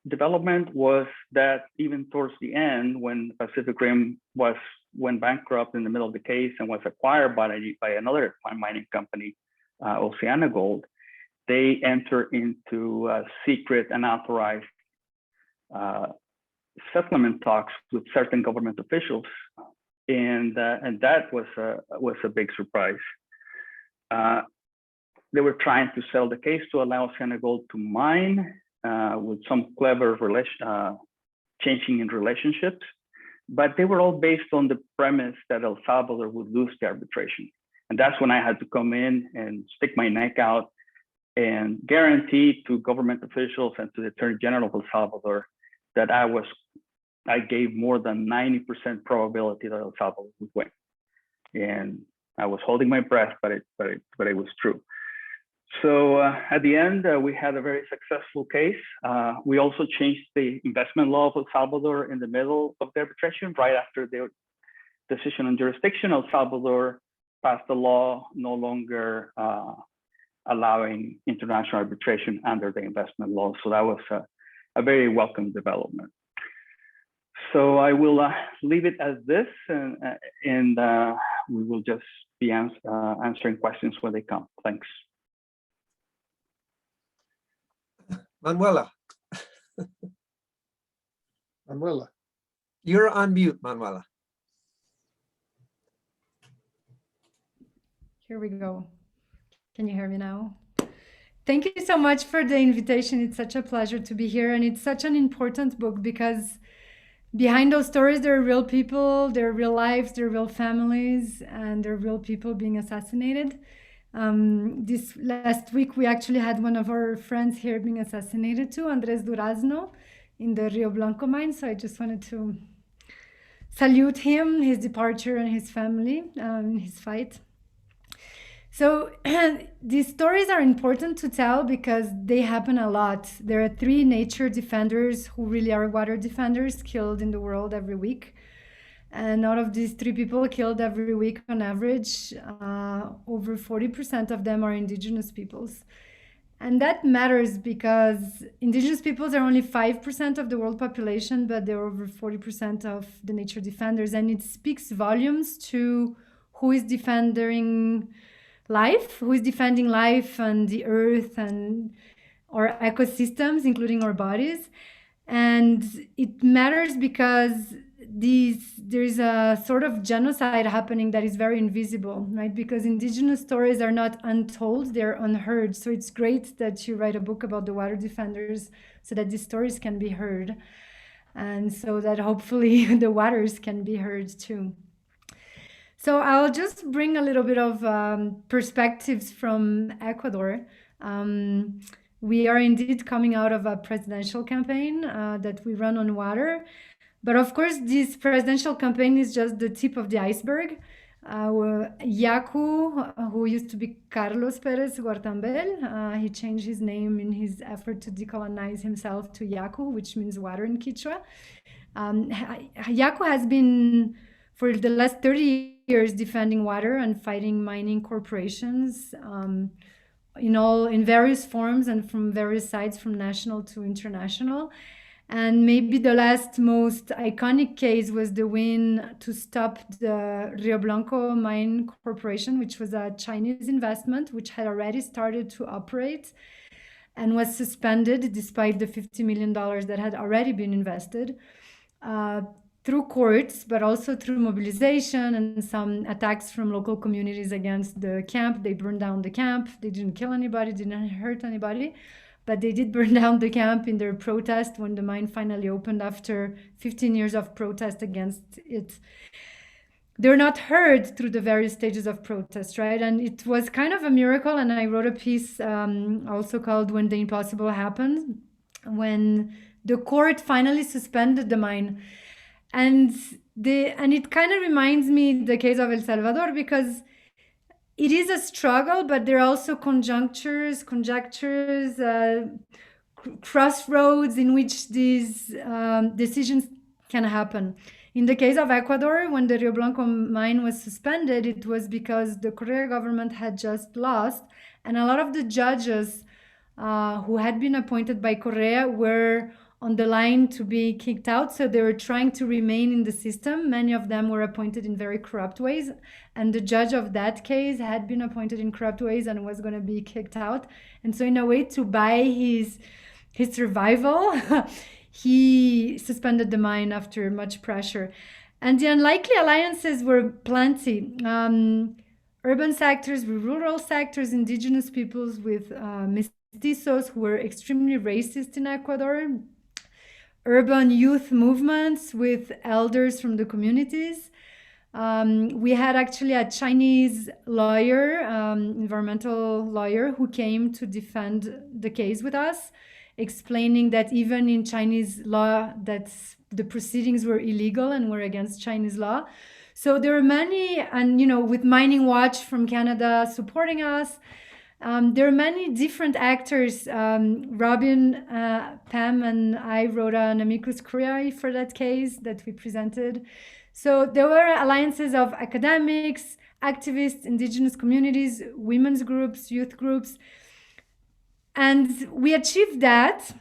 development was that even towards the end, when Pacific Rim went bankrupt in the middle of the case and was acquired by another mining company, Oceana Gold, they entered into secret and unauthorized settlement talks with certain government officials, and that was a big surprise. They were trying to sell the case to allow Oceana Gold to mine with some clever changing in relationships, but they were all based on the premise that El Salvador would lose the arbitration. And that's when I had to come in and stick my neck out and guarantee to government officials and to the Attorney General of El Salvador that I gave more than 90% probability that El Salvador would win. And I was holding my breath, but it was true. So at the end, we had a very successful case. We also changed the investment law of El Salvador in the middle of the arbitration, right after the decision on jurisdiction. El Salvador passed a law no longer allowing international arbitration under the investment law. So that was a very welcome development. So I will leave it as this, and we will just be answering questions when they come. Thanks. Manuela. Manuela. You're on mute, Manuela. Here we go. Can you hear me now? Thank you so much for the invitation. It's such a pleasure to be here. And it's such an important book because behind those stories, there are real people, there are real lives, there are real families, and there are real people being assassinated. This last week, we actually had one of our friends here being assassinated too, Andres Durazno, in the Rio Blanco mine. So I just wanted to salute him, his departure, and his family, his fight. So these stories are important to tell because they happen a lot. There are 3 nature defenders who really are water defenders killed in the world every week. And out of these 3 people killed every week on average, over 40% of them are indigenous peoples. And that matters because indigenous peoples are only 5% of the world population, but they're over 40% of the nature defenders. And it speaks volumes to who is defending life, who is defending life and the earth and our ecosystems, including our bodies. And it matters because there's a sort of genocide happening that is very invisible, right? Because indigenous stories are not untold, they're unheard. So it's great that you write a book about the water defenders so that these stories can be heard. And so that hopefully the waters can be heard too. So I'll just bring a little bit of perspectives from Ecuador. We are indeed coming out of a presidential campaign that we run on water. But of course, this presidential campaign is just the tip of the iceberg. Yaku, who used to be Carlos Perez Guartambel, he changed his name in his effort to decolonize himself to Yaku, which means water in Quechua. Yaku has been, for the last 30 years, defending water and fighting mining corporations in various forms and from various sides, from national to international. And maybe the last most iconic case was the win to stop the Rio Blanco Mine Corporation, which was a Chinese investment, which had already started to operate and was suspended despite the $50 million that had already been invested through courts, but also through mobilization and some attacks from local communities against the camp. They burned down the camp. They didn't kill anybody, didn't hurt anybody. But they did burn down the camp in their protest when the mine finally opened after 15 years of protest against it. They're not heard through the various stages of protest, right? And it was kind of a miracle. And I wrote a piece also called When the Impossible Happened, when the court finally suspended the mine. And it kind of reminds me the case of El Salvador, because it is a struggle, but there are also conjunctures, crossroads in which these decisions can happen. In the case of Ecuador, when the Rio Blanco mine was suspended, it was because the Correa government had just lost, and a lot of the judges who had been appointed by Correa were on the line to be kicked out. So they were trying to remain in the system. Many of them were appointed in very corrupt ways. And the judge of that case had been appointed in corrupt ways and was going to be kicked out. And so in a way to buy his survival, he suspended the mine after much pressure. And the unlikely alliances were plenty. Urban sectors with rural sectors, indigenous peoples with mestizos who were extremely racist in Ecuador, urban youth movements with elders from the communities. We had actually a Chinese lawyer, environmental lawyer, who came to defend the case with us, explaining that even in Chinese law, that the proceedings were illegal and were against Chinese law. So there are many, and with Mining Watch from Canada supporting us. There are many different actors. Robin, Pam, and I wrote an amicus curiae for that case that we presented. So there were alliances of academics, activists, indigenous communities, women's groups, youth groups. And we achieved that.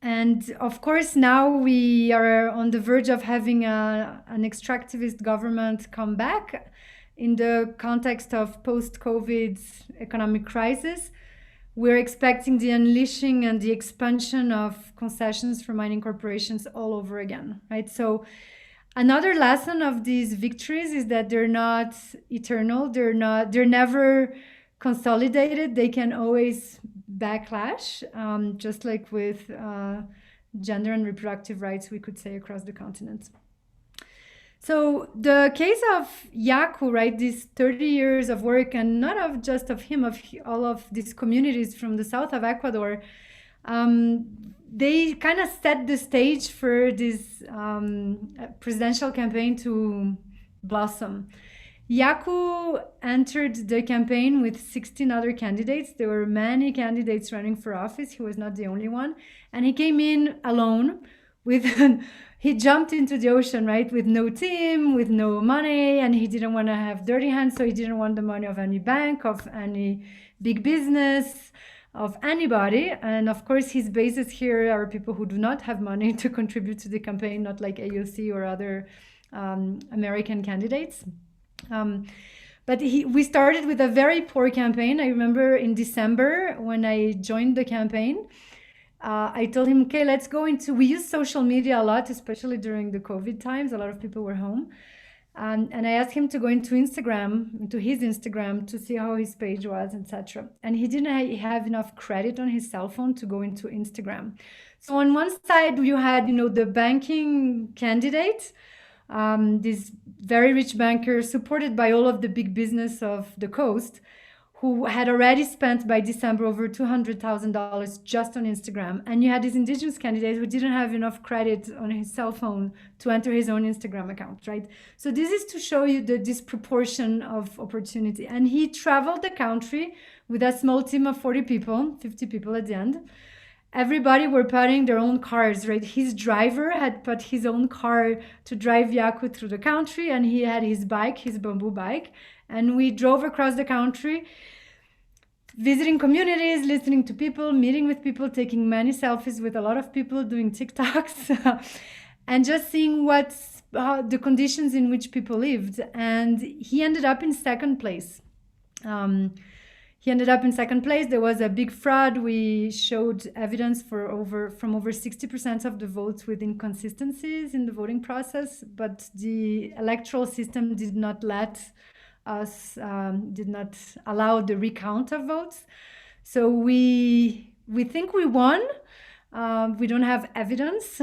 And of course, now we are on the verge of having an extractivist government come back in the context of post-COVID economic crisis. We're expecting the unleashing and the expansion of concessions for mining corporations all over again, right? So Another lesson of these victories is that they're not eternal. They're never consolidated. They can always backlash, just like with gender and reproductive rights, we could say, across the continent. So the case of Yaku, right, these 30 years of work, and not of just of him, of all of these communities from the south of Ecuador, they kind of set the stage for this presidential campaign to blossom. Yaku entered the campaign with 16 other candidates. There were many candidates running for office. He was not the only one. And he came in alone with, he jumped into the ocean, right? With no team, with no money, and he didn't want to have dirty hands. So he didn't want the money of any bank, of any big business, of anybody. And of course, his bases here are people who do not have money to contribute to the campaign, not like AOC or other American candidates. But we started with a very poor campaign. I remember in December when I joined the campaign, I told him, okay, let's go into, we use social media a lot, especially during the COVID times. A lot of people were home. And I asked him to go into Instagram, into his Instagram, to see how his page was, etc. And he didn't have enough credit on his cell phone to go into Instagram. So on one side, you had, the banking candidate, this very rich banker supported by all of the big business of the coast, who had already spent by December over $200,000 just on Instagram. And you had this indigenous candidate who didn't have enough credit on his cell phone to enter his own Instagram account, right? So this is to show you the disproportion of opportunity. And he traveled the country with a small team of 40 people, 50 people at the end. Everybody were putting their own cars, right? His driver had put his own car to drive Yaku through the country, and he had his bike, his bamboo bike. And we drove across the country, visiting communities, listening to people, meeting with people, taking many selfies with a lot of people, doing TikToks, and just seeing the conditions in which people lived. And he ended up in second place. There was a big fraud. We showed evidence from over 60% of the votes with inconsistencies in the voting process, but the electoral system did not allow the recount of votes. So we think we won. We don't have evidence,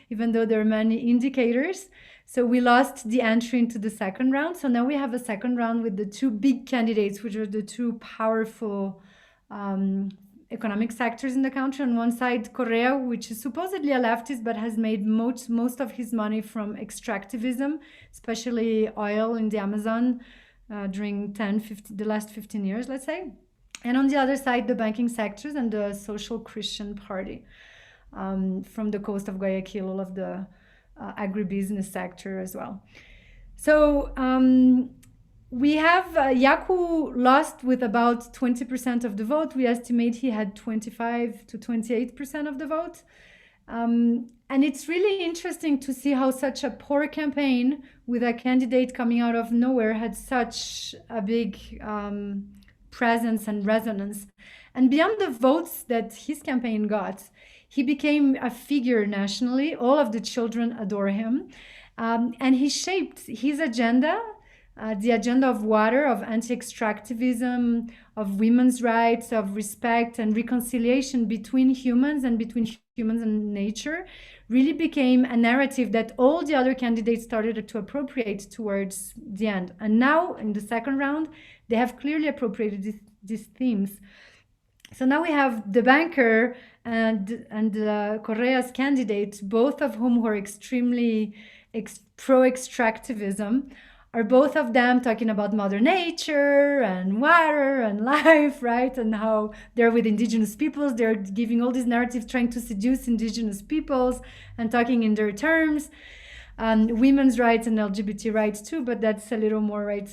even though there are many indicators. So we lost the entry into the second round. So now we have a second round with the two big candidates, which are the two powerful economic sectors in the country. On one side, Correa, which is supposedly a leftist, but has made most of his money from extractivism, especially oil in the Amazon during the last 15 years, let's say. And on the other side, the banking sectors and the Social Christian Party from the coast of Guayaquil, all of the agribusiness sector as well. So we have Yaku lost with about 20% of the vote. We estimate he had 25 to 28% of the vote. And it's really interesting to see how such a poor campaign with a candidate coming out of nowhere had such a big presence and resonance. And beyond the votes that his campaign got, he became a figure nationally. All of the children adore him. And he shaped his agenda, the agenda of water, of anti-extractivism, of women's rights, of respect and reconciliation between humans and nature, really became a narrative that all the other candidates started to appropriate towards the end. And now in the second round, they have clearly appropriated these themes. So now we have the banker and Correa's candidate, both of whom were extremely pro-extractivism, are both of them talking about Mother Nature and water and life, right? And how they're with indigenous peoples. They're giving all these narratives, trying to seduce indigenous peoples and talking in their terms. Women's rights and LGBT rights too, but that's a little more, right?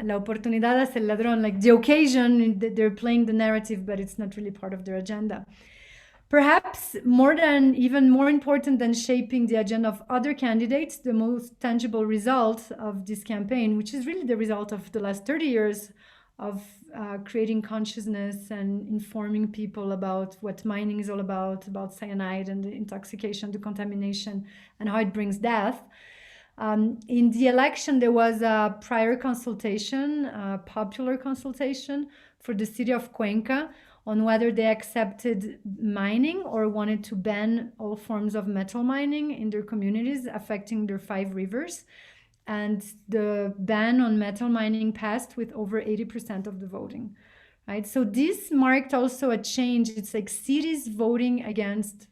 La oportunidad hace el ladrón, like the occasion, they're playing the narrative, but it's not really part of their agenda. Perhaps even more important than shaping the agenda of other candidates, the most tangible result of this campaign, which is really the result of the last 30 years of creating consciousness and informing people about what mining is all about cyanide and the intoxication, the contamination, and how it brings death. In the election, there was a prior consultation, a popular consultation for the city of Cuenca on whether they accepted mining or wanted to ban all forms of metal mining in their communities affecting their 5 rivers. And the ban on metal mining passed with over 80% of the voting, right? So this marked also a change. It's like cities voting against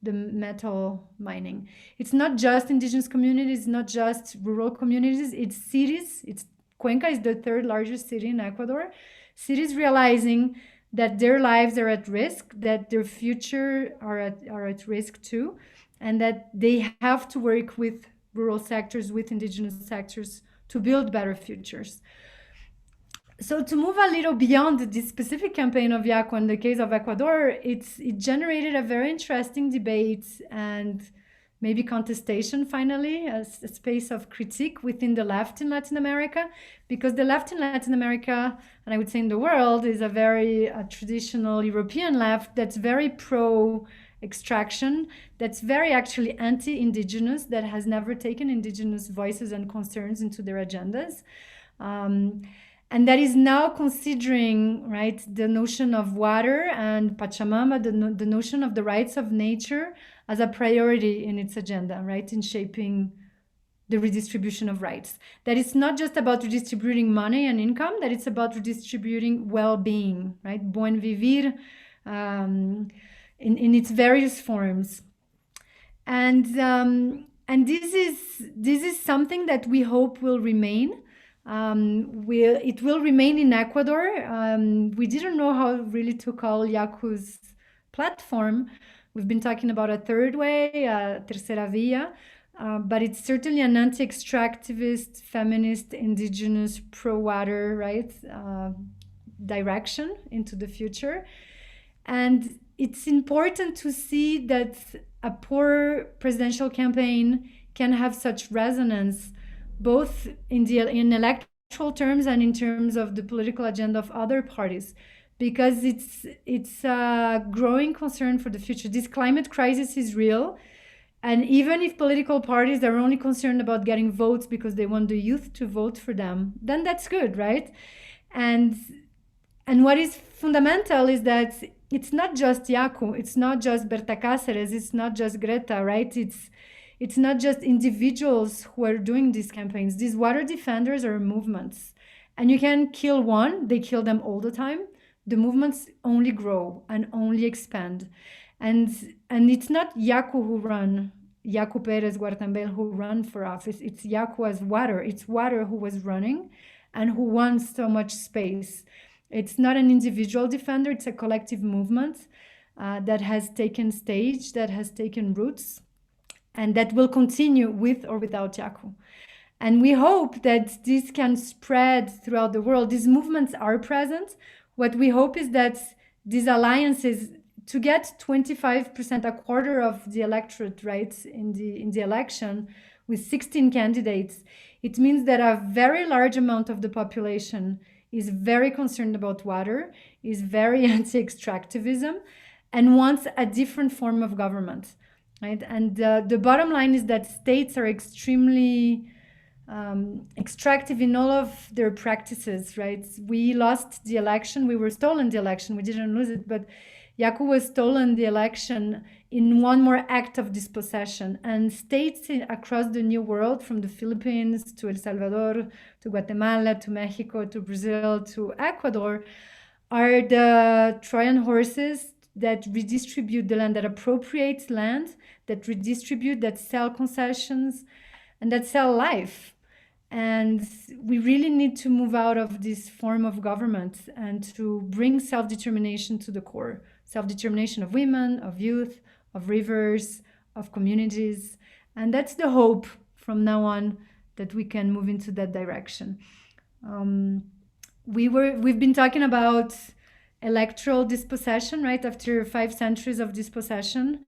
the metal mining. It's not just indigenous communities, not just rural communities, it's cities. Cuenca is the 3rd largest city in Ecuador. Cities realizing that their lives are at risk, that their future are at risk too, and that they have to work with rural sectors, with indigenous sectors to build better futures. So to move a little beyond this specific campaign of Yaku in the case of Ecuador, it generated a very interesting debate and maybe contestation finally, a space of critique within the left in Latin America, because the left in Latin America, and I would say in the world, is a very traditional European left that's very pro-extraction, that's very actually anti-indigenous, that has never taken indigenous voices and concerns into their agendas. And that is now considering, right, the notion of water and Pachamama, the notion of the rights of nature as a priority in its agenda, right, in shaping the redistribution of rights. That it's not just about redistributing money and income, that it's about redistributing well-being, right, buen vivir in its various forms. And this is something that we hope will remain. It will remain in Ecuador. We didn't know how really to call Yaku's platform. We've been talking about a third way, tercera vía, but it's certainly an anti-extractivist, feminist, indigenous, pro-water, right, direction into the future. And it's important to see that a poor presidential campaign can have such resonance both in electoral terms and in terms of the political agenda of other parties, because it's a growing concern for the future. This climate crisis is real, and even if political parties are only concerned about getting votes because they want the youth to vote for them, then that's good, right? And what is fundamental is that it's not just Yaku, it's not just Berta Cáceres, it's not just Greta, right? It's not just individuals who are doing these campaigns. These water defenders are movements. And you can kill one, they kill them all the time. The movements only grow and only expand. And it's not Yaku who run, Yaku Perez Guartambel who run for office. It's Yaku as water. It's water who was running and who wants so much space. It's not an individual defender, it's a collective movement that has taken stage, that has taken roots, and that will continue with or without Yaku. And we hope that this can spread throughout the world. These movements are present. What we hope is that these alliances, to get 25%, a quarter of the electorate, right, in the election, with 16 candidates, it means that a very large amount of the population is very concerned about water, is very anti-extractivism, and wants a different form of government. Right? And the bottom line is that states are extremely extractive in all of their practices, right? We lost the election, we were stolen the election, we didn't lose it, but Yaku was stolen the election in one more act of dispossession. And states across the New World, from the Philippines to El Salvador, to Guatemala, to Mexico, to Brazil, to Ecuador, are the Trojan horses that redistribute the land, that appropriate land, that redistribute, that sell concessions, and that sell life. And we really need to move out of this form of government and to bring self-determination to the core. Self-determination of women, of youth, of rivers, of communities. And that's the hope from now on, that we can move into that direction. We've been talking about electoral dispossession, right, after 5 centuries of dispossession,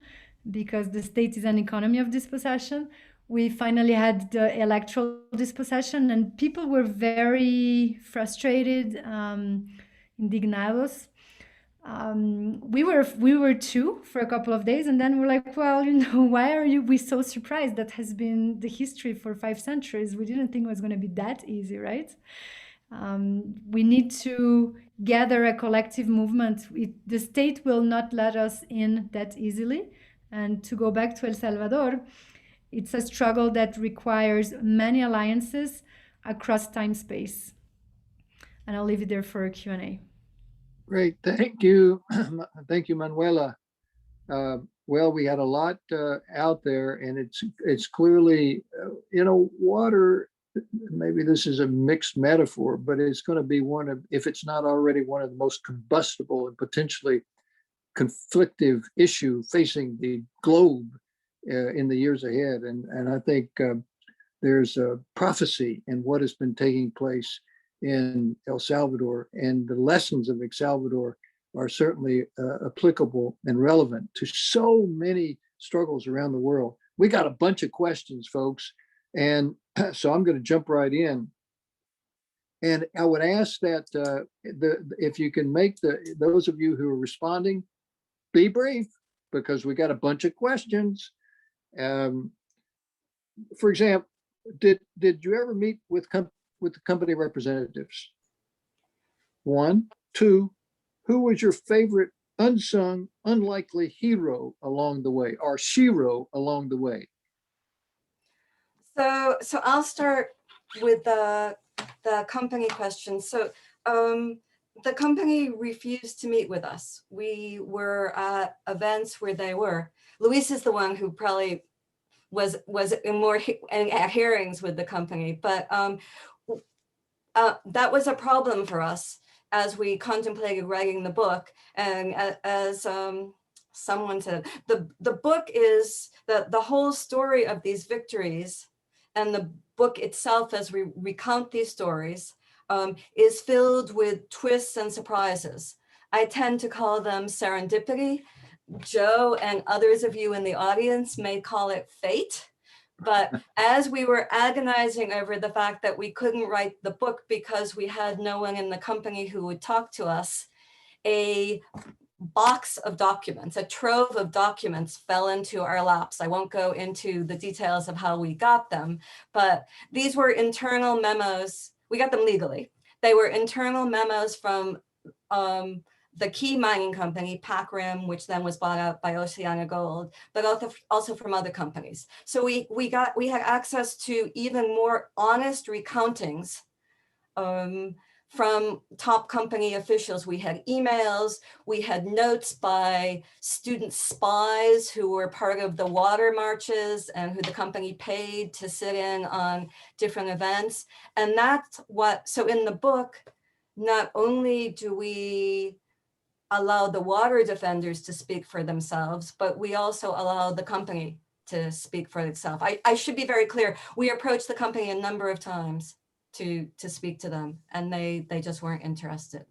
because the state is an economy of dispossession. we finally had the electoral dispossession, and people were very frustrated, indignados. We were too for a couple of days, and then we're like, well, why are we so surprised? That has been the history for 5 centuries. We didn't think it was going to be that easy, right? We need to gather a collective movement. The state will not let us in that easily. And to go back to El Salvador, it's a struggle that requires many alliances across time space. And I'll leave it there for a Q&A. Great, thank you. Thank you, Manuela. Well, we had a lot out there, and it's clearly, water, maybe this is a mixed metaphor, but it's going to be one of, if it's not already one of the most combustible and potentially conflictive issue facing the globe in the years ahead. And I think there's a prophecy in what has been taking place in El Salvador, and the lessons of El Salvador are certainly applicable and relevant to so many struggles around the world. We got a bunch of questions, folks, and so I'm going to jump right in. And I would ask that if you can make those of you who are responding, be brief, because we got a bunch of questions. For example, did you ever meet with the company representatives? 1, 2, who was your favorite unsung, unlikely hero along the way, or shiro along the way? So I'll start with the company question. So the company refused to meet with us. We were at events where they were. Luis is the one who probably was in more at hearings with the company, but that was a problem for us as we contemplated writing the book. And as someone said, the book is the whole story of these victories, and the book itself, as we recount these stories, is filled with twists and surprises. I tend to call them serendipity. Joe and others of you in the audience may call it fate. But as we were agonizing over the fact that we couldn't write the book because we had no one in the company who would talk to us, a box of documents, a trove of documents fell into our laps. I won't go into the details of how we got them, but these were internal memos. We got them legally. They were internal memos from the key mining company, PACRIM, which then was bought out by Oceana Gold, but also from other companies. So we had access to even more honest recountings from top company officials. We had emails, we had notes by student spies who were part of the water marches and who the company paid to sit in on different events. And that's so in the book, not only do we allow the water defenders to speak for themselves, but we also allow the company to speak for itself. I should be very clear. We approached the company a number of times to speak to them, and they just weren't interested.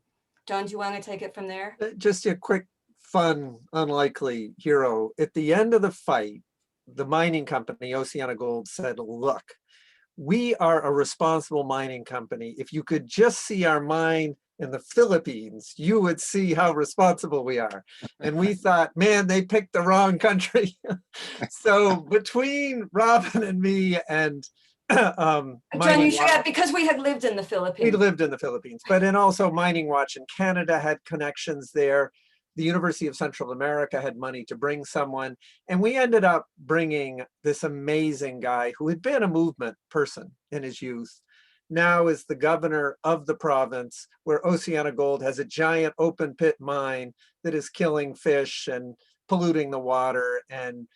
John, do you want to take it from there? Just a quick, fun, unlikely hero. At the end of the fight, the mining company, Oceana Gold, said, look, we are a responsible mining company. If you could just see our mine in the Philippines, you would see how responsible we are. And we thought, man, they picked the wrong country. So between Robin and me and John, you should have, because we had lived in the Philippines. We lived in the Philippines, but then also Mining Watch in Canada had connections there. The University of Central America had money to bring someone. And we ended up bringing this amazing guy who had been a movement person in his youth, now is the governor of the province where Oceana Gold has a giant open pit mine that is killing fish and polluting the water and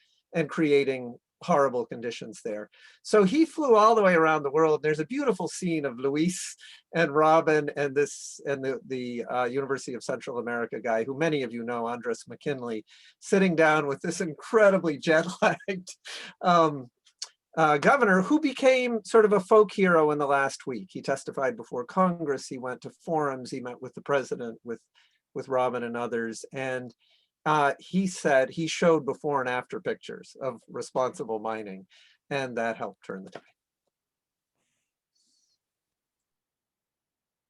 creating horrible conditions there. So he flew all the way around the world. There's a beautiful scene of Luis and Robin and the University of Central America guy, who many of you know, Andres McKinley, sitting down with this incredibly jet-lagged governor who became sort of a folk hero in the last week. He testified before Congress, he went to forums, he met with the president, with Robin and others. And he said he showed before and after pictures of responsible mining, and that helped turn the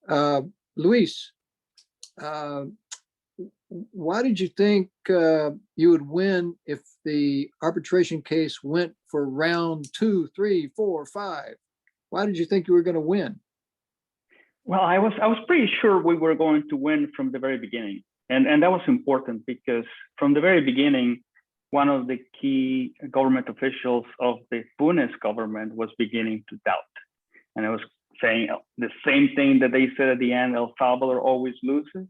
tide. Luis, why did you think you would win if the arbitration case went for round 2, 3, 4, 5? Why did you think you were going to win? Well, I was pretty sure we were going to win from the very beginning. And that was important because from the very beginning, one of the key government officials of the Funes government was beginning to doubt. And I was saying the same thing that they said at the end, El Salvador always loses.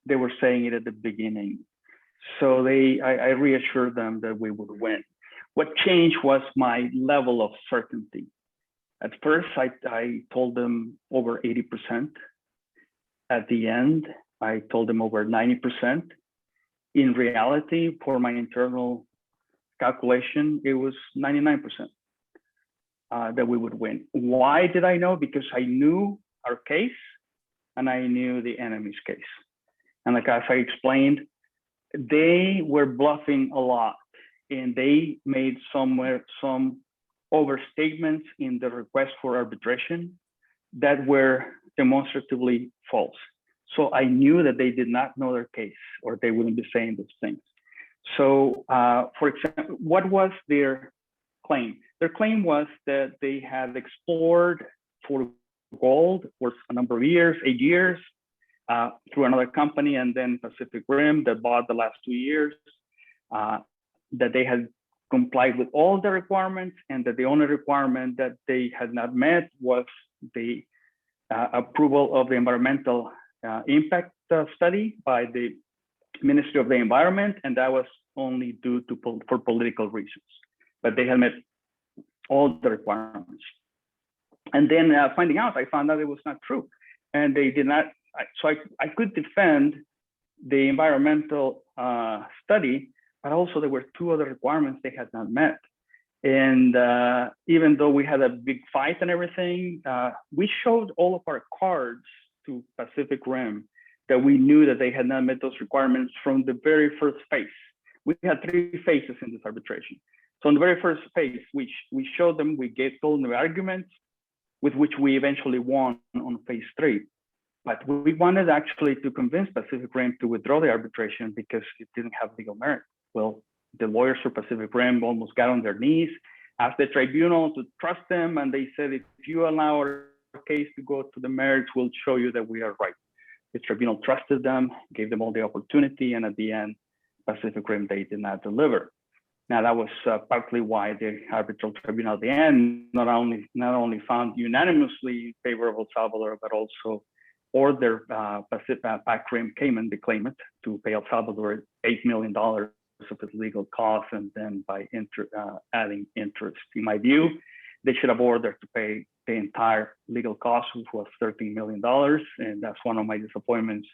They were saying it at the beginning. So I reassured them that we would win. What changed was my level of certainty. At first, I told them over 80%. At the end, I told them over 90%. In reality, for my internal calculation, it was 99% that we would win. Why did I know? Because I knew our case and I knew the enemy's case. And like as I explained, they were bluffing a lot and they made some overstatements in the request for arbitration that were demonstratively false. So I knew that they did not know their case or they wouldn't be saying those things. So for example, what was their claim? Their claim was that they had explored for gold for a number of years, 8 years, through another company, and then Pacific Rim that bought the last 2 years, that they had complied with all the requirements, and that the only requirement that they had not met was the approval of the environmental impact study by the Ministry of the Environment, and that was only due to for political reasons. But they had met all the requirements. And then finding out, I found out it was not true, and they did not. So I could defend the environmental study, but also there were 2 other requirements they had not met. And even though we had a big fight and everything, we showed all of our cards to Pacific Rim that we knew that they had not met those requirements from the very first phase. We had 3 phases in this arbitration. So in the very first phase, which we showed them, we told them the arguments with which we eventually won on phase 3. But we wanted actually to convince Pacific Rim to withdraw the arbitration because it didn't have legal merit. Well, the lawyers for Pacific Rim almost got on their knees, asked the tribunal to trust them, and they said, if you allow our case to go to the merits, we'll show you that we are right. The tribunal trusted them, gave them all the opportunity, and at the end, Pacific Rim, they did not deliver. Now, that was partly why the arbitral tribunal at the end not only found unanimously favorable Salvador, but also ordered Pacific Rim Cayman, the claimant, to pay El Salvador $8 million of its legal costs, and then by adding interest. In my view, they should have ordered to pay the entire legal cost, which was $13 million, and that's one of my disappointments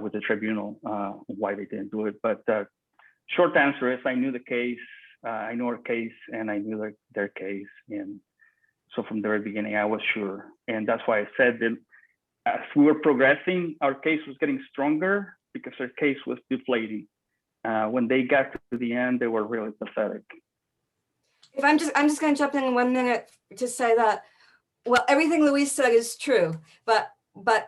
with the tribunal, why they didn't do it. But short answer is I knew the case, I knew our case, and I knew their case. And so from the very beginning, I was sure. And that's why I said that as we were progressing, our case was getting stronger because our case was deflating. When they got to the end, they were really pathetic. If I'm just going to jump in 1 minute to say that, well, everything Luis said is true, but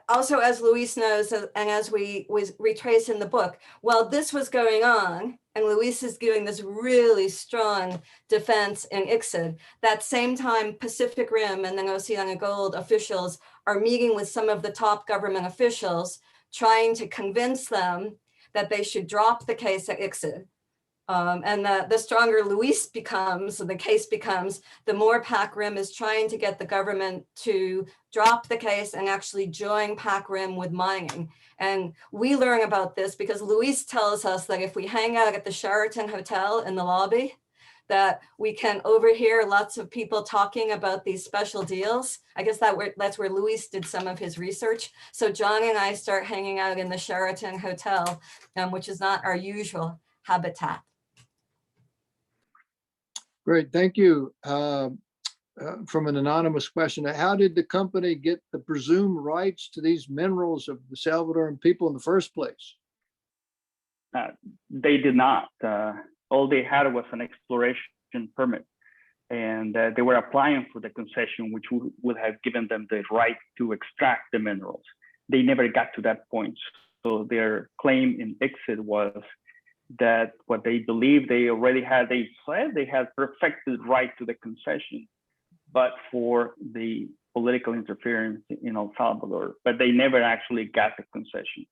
also, as Luis knows, and as we retrace in the book, while this was going on, and Luis is giving this really strong defense in ICSID, that same time Pacific Rim and then Oceana Gold officials are meeting with some of the top government officials, trying to convince them that they should drop the case at ICSID. And the stronger Luis becomes, and the case becomes, the more Pac Rim is trying to get the government to drop the case and actually join Pac Rim with mining. And we learn about this because Luis tells us that if we hang out at the Sheraton Hotel in the lobby, that we can overhear lots of people talking about these special deals. I guess that's where Luis did some of his research. So John and I start hanging out in the Sheraton Hotel, which is not our usual habitat. Great, thank you. From an anonymous question, how did the company get the presumed rights to these minerals of the Salvadoran people in the first place? they did not. All they had was an exploration permit, and they were applying for the concession, which would have given them the right to extract the minerals. They never got to that point. So their claim in exit was that what they believed they already had, they said they had perfected right to the concession, but for the political interference in El Salvador, but they never actually got the concession.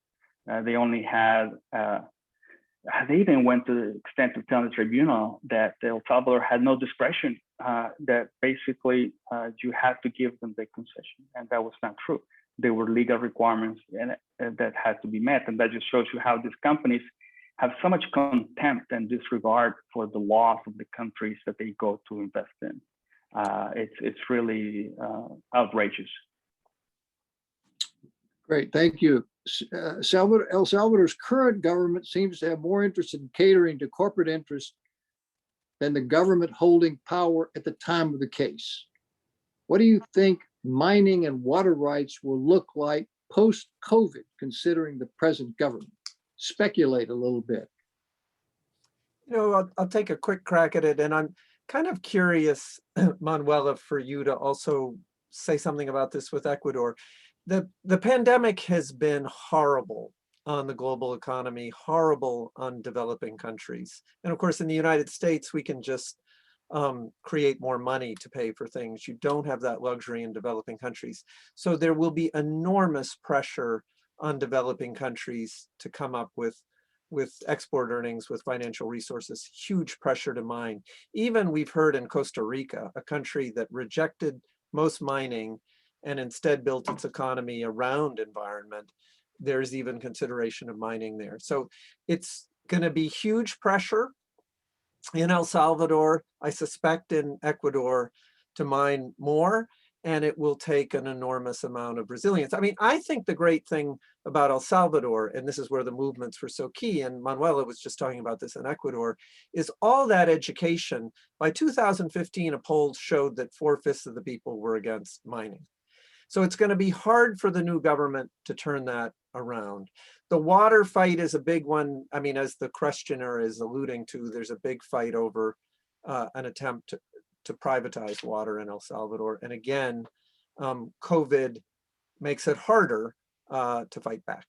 They only had, they even went to the extent of telling the tribunal that El Salvador had no discretion, that basically you had to give them the concession, and that was not true. There were legal requirements that had to be met, and that just shows you how these companies have so much contempt and disregard for the laws of the countries that they go to invest in. It's really outrageous. Great, thank you. El Salvador's current government seems to have more interest in catering to corporate interests than the government holding power at the time of the case. What do you think mining and water rights will look like post-COVID, considering the present government? Speculate a little bit. I'll take a quick crack at it, and I'm kind of curious, Manuela, for you to also say something about this with Ecuador. The pandemic has been horrible on the global economy, horrible on developing countries. And of course, in the United States, we can just create more money to pay for things. You don't have that luxury in developing countries. So there will be enormous pressure on developing countries to come up with export earnings, with financial resources, huge pressure to mine. Even we've heard in Costa Rica, a country that rejected most mining and instead built its economy around environment, there's even consideration of mining there. So it's going to be huge pressure in El Salvador, I suspect in Ecuador, to mine more, and it will take an enormous amount of resilience. I mean, I think the great thing about El Salvador, and this is where the movements were so key, and Manuela was just talking about this in Ecuador, is all that education. By 2015, a poll showed that 4/5 of the people were against mining. So it's going to be hard for the new government to turn that around. The water fight is a big one. I mean, as the questioner is alluding to, there's a big fight over an attempt to privatize water in El Salvador. And again, COVID makes it harder to fight back.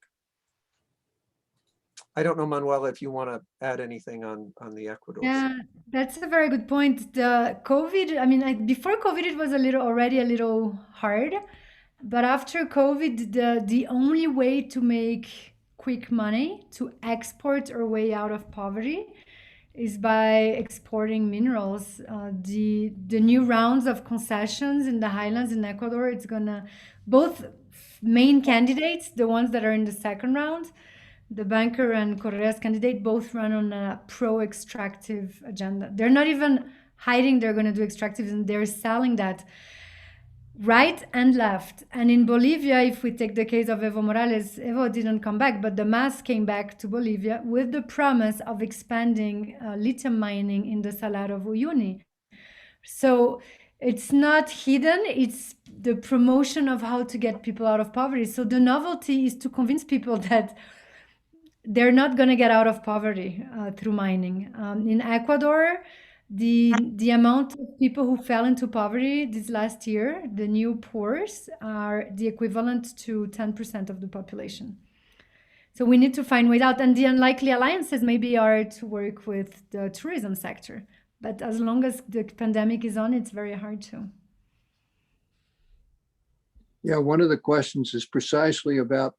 I don't know, Manuela, if you want to add anything on the Ecuador side. Yeah, that's a very good point. The COVID, I mean, before COVID, it was already a little hard. But after COVID, the only way to make quick money, to export our way out of poverty, is by exporting minerals. The new rounds of concessions in the highlands in Ecuador, it's gonna, both main candidates, the ones that are in the second round, the banker and Correa's candidate, both run on a pro-extractive agenda. They're not even hiding they're gonna do extractivism, and they're selling that right and left. And in Bolivia, if we take the case of Evo Morales, Evo didn't come back, but the MAS came back to Bolivia with the promise of expanding lithium mining in the Salar of Uyuni. So it's not hidden, it's the promotion of how to get people out of poverty. So the novelty is to convince people that they're not going to get out of poverty through mining. In Ecuador, the amount of people who fell into poverty this last year, the new poors, are the equivalent to 10% of the population. So we need to find ways out. And the unlikely alliances maybe are to work with the tourism sector. But as long as the pandemic is on, it's very hard to. Yeah, one of the questions is precisely about,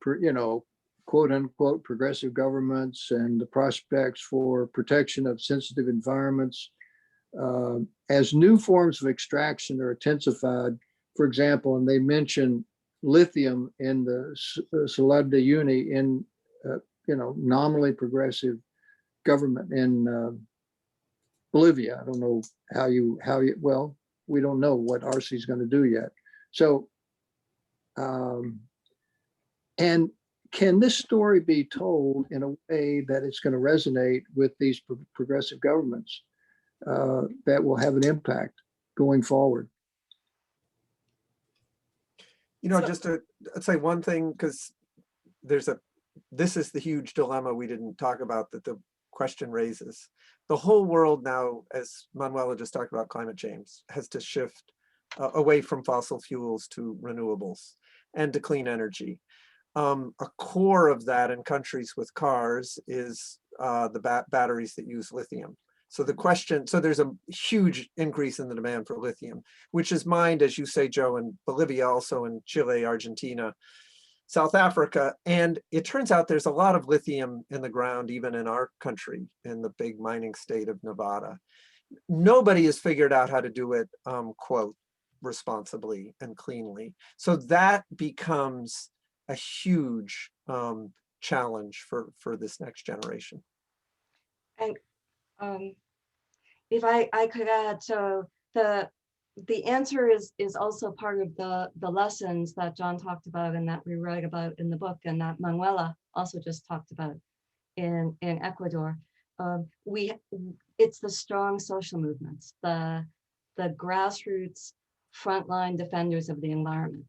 quote unquote, progressive governments and the prospects for protection of sensitive environments. As new forms of extraction are intensified, for example, and they mention lithium in the Salar de Uyuni in, nominally progressive government in Bolivia. I don't know how you, well, we don't know what RC is going to do yet. So, and can this story be told in a way that it's going to resonate with these progressive governments that will have an impact going forward? Just to say one thing, because there's this is the huge dilemma we didn't talk about that the question raises. The whole world now, as Manuela just talked about climate change, has to shift away from fossil fuels to renewables and to clean energy. A core of that in countries with cars is the batteries that use lithium. So the question, so there's a huge increase in the demand for lithium, which is mined, as you say, Joe, in Bolivia, also in Chile, Argentina, South Africa. And it turns out there's a lot of lithium in the ground, even in our country, in the big mining state of Nevada. Nobody has figured out how to do it, quote, responsibly and cleanly. So that becomes a huge challenge for this next generation. And if I could add, so the answer is also part of the lessons that John talked about and that we write about in the book, and that Manuela also just talked about in Ecuador. It's the strong social movements, the grassroots frontline defenders of the environment.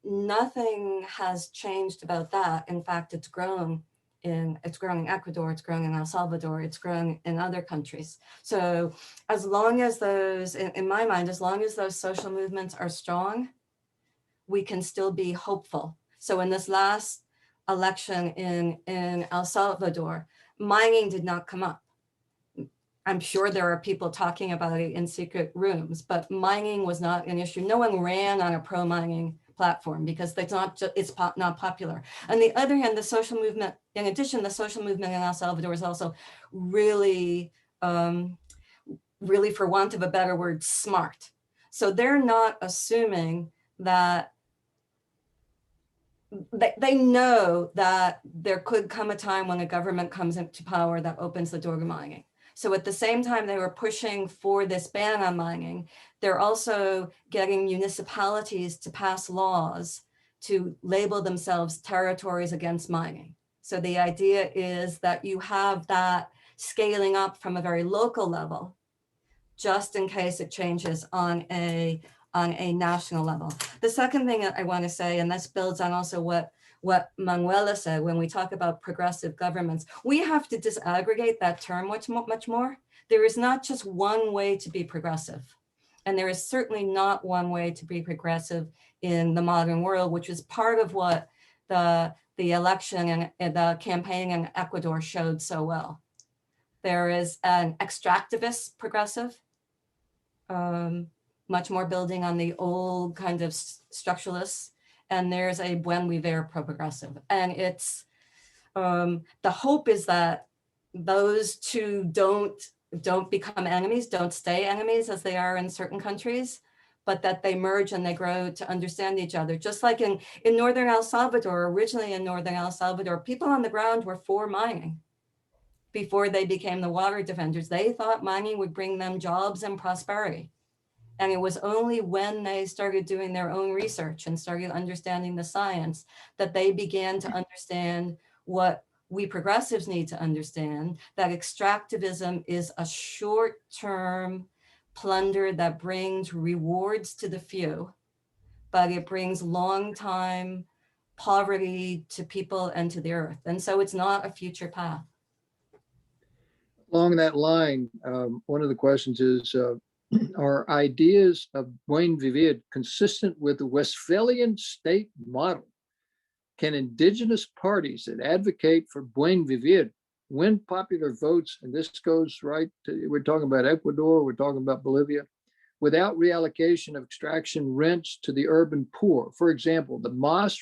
Nothing has changed about that. In fact, it's grown in Ecuador, it's grown in El Salvador, it's grown in other countries. So as long as those, in my mind, as long as those social movements are strong, we can still be hopeful. So in this last election in El Salvador, mining did not come up. I'm sure there are people talking about it in secret rooms, but mining was not an issue. No one ran on a pro-mining platform because it's not popular. On the other hand, the social movement, in addition, the social movement in El Salvador is also really, really, for want of a better word, smart. So they're not assuming that they know that there could come a time when a government comes into power that opens the door to mining. So at the same time they were pushing for this ban on mining, they're also getting municipalities to pass laws to label themselves territories against mining. So the idea is that you have that scaling up from a very local level, just in case it changes on a national level. The second thing that I want to say, and this builds on also what Manuela said, when we talk about progressive governments, we have to disaggregate that term much more. There is not just one way to be progressive. And there is certainly not one way to be progressive in the modern world, which is part of what the election and the campaign in Ecuador showed so well. There is an extractivist progressive, much more building on the old kind of structuralists. And there's a buen vivir progressive. And it's, the hope is that those two don't become enemies, don't stay enemies as they are in certain countries, but that they merge and they grow to understand each other. Just like in Northern El Salvador, originally in Northern El Salvador, people on the ground were for mining before they became the water defenders. They thought mining would bring them jobs and prosperity. And it was only when they started doing their own research and started understanding the science that they began to understand what we progressives need to understand, that extractivism is a short-term plunder that brings rewards to the few, but it brings long-time poverty to people and to the earth. And so it's not a future path. Along that line, one of the questions is, are ideas of buen vivir consistent with the Westphalian state model? Can indigenous parties that advocate for buen vivir win popular votes? And this goes right to, we're talking about Ecuador, we're talking about Bolivia, without reallocation of extraction rents to the urban poor. For example, the MAS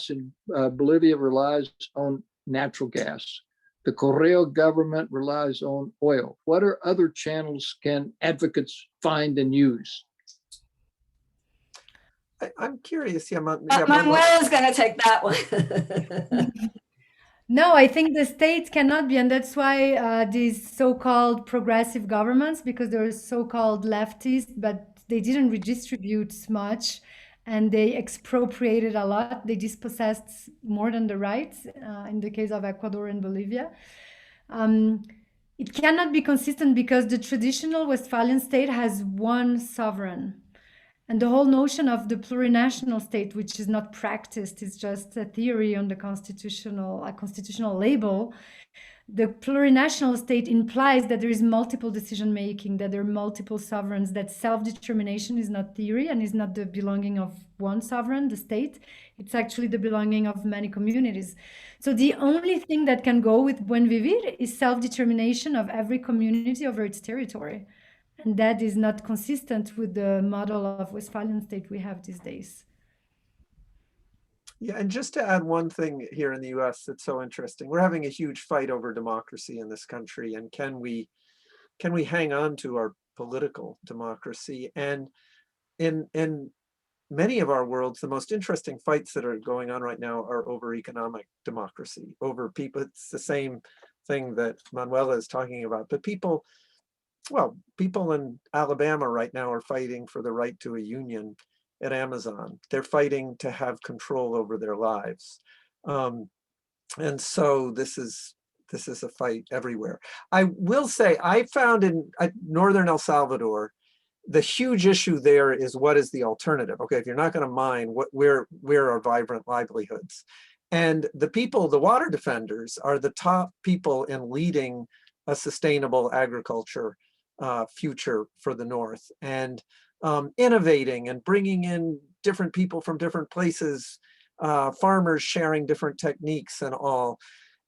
in Bolivia relies on natural gas. The Correo government relies on oil. What are other channels can advocates find and use? I'm curious. Yeah, Manuela's going to take that one. No, I think the states cannot be, and that's why these so-called progressive governments, because they're so-called leftists, but they didn't redistribute much, and they expropriated a lot. They dispossessed more than the rights, in the case of Ecuador and Bolivia. It cannot be consistent because the traditional Westphalian state has one sovereign. And the whole notion of the plurinational state, which is not practiced, is just a theory on the constitutional label. The plurinational state implies that there is multiple decision making, that there are multiple sovereigns, that self-determination is not theory and is not the belonging of one sovereign, the state. It's actually the belonging of many communities. So the only thing that can go with Buen Vivir is self-determination of every community over its territory. And that is not consistent with the model of Westphalian state we have these days. Yeah, and just to add one thing here in the US that's so interesting, we're having a huge fight over democracy in this country, and can we hang on to our political democracy? And in many of our worlds, the most interesting fights that are going on right now are over economic democracy, over people. It's the same thing that Manuela is talking about, but people in Alabama right now are fighting for the right to a union at Amazon. They're fighting to have control over their lives. And so this is a fight everywhere. I will say, I found in northern El Salvador, the huge issue there is, what is the alternative? Okay, if you're not going to mine, where are vibrant livelihoods? And the people, the water defenders, are the top people in leading a sustainable agriculture future for the North, and innovating and bringing in different people from different places, farmers sharing different techniques and all.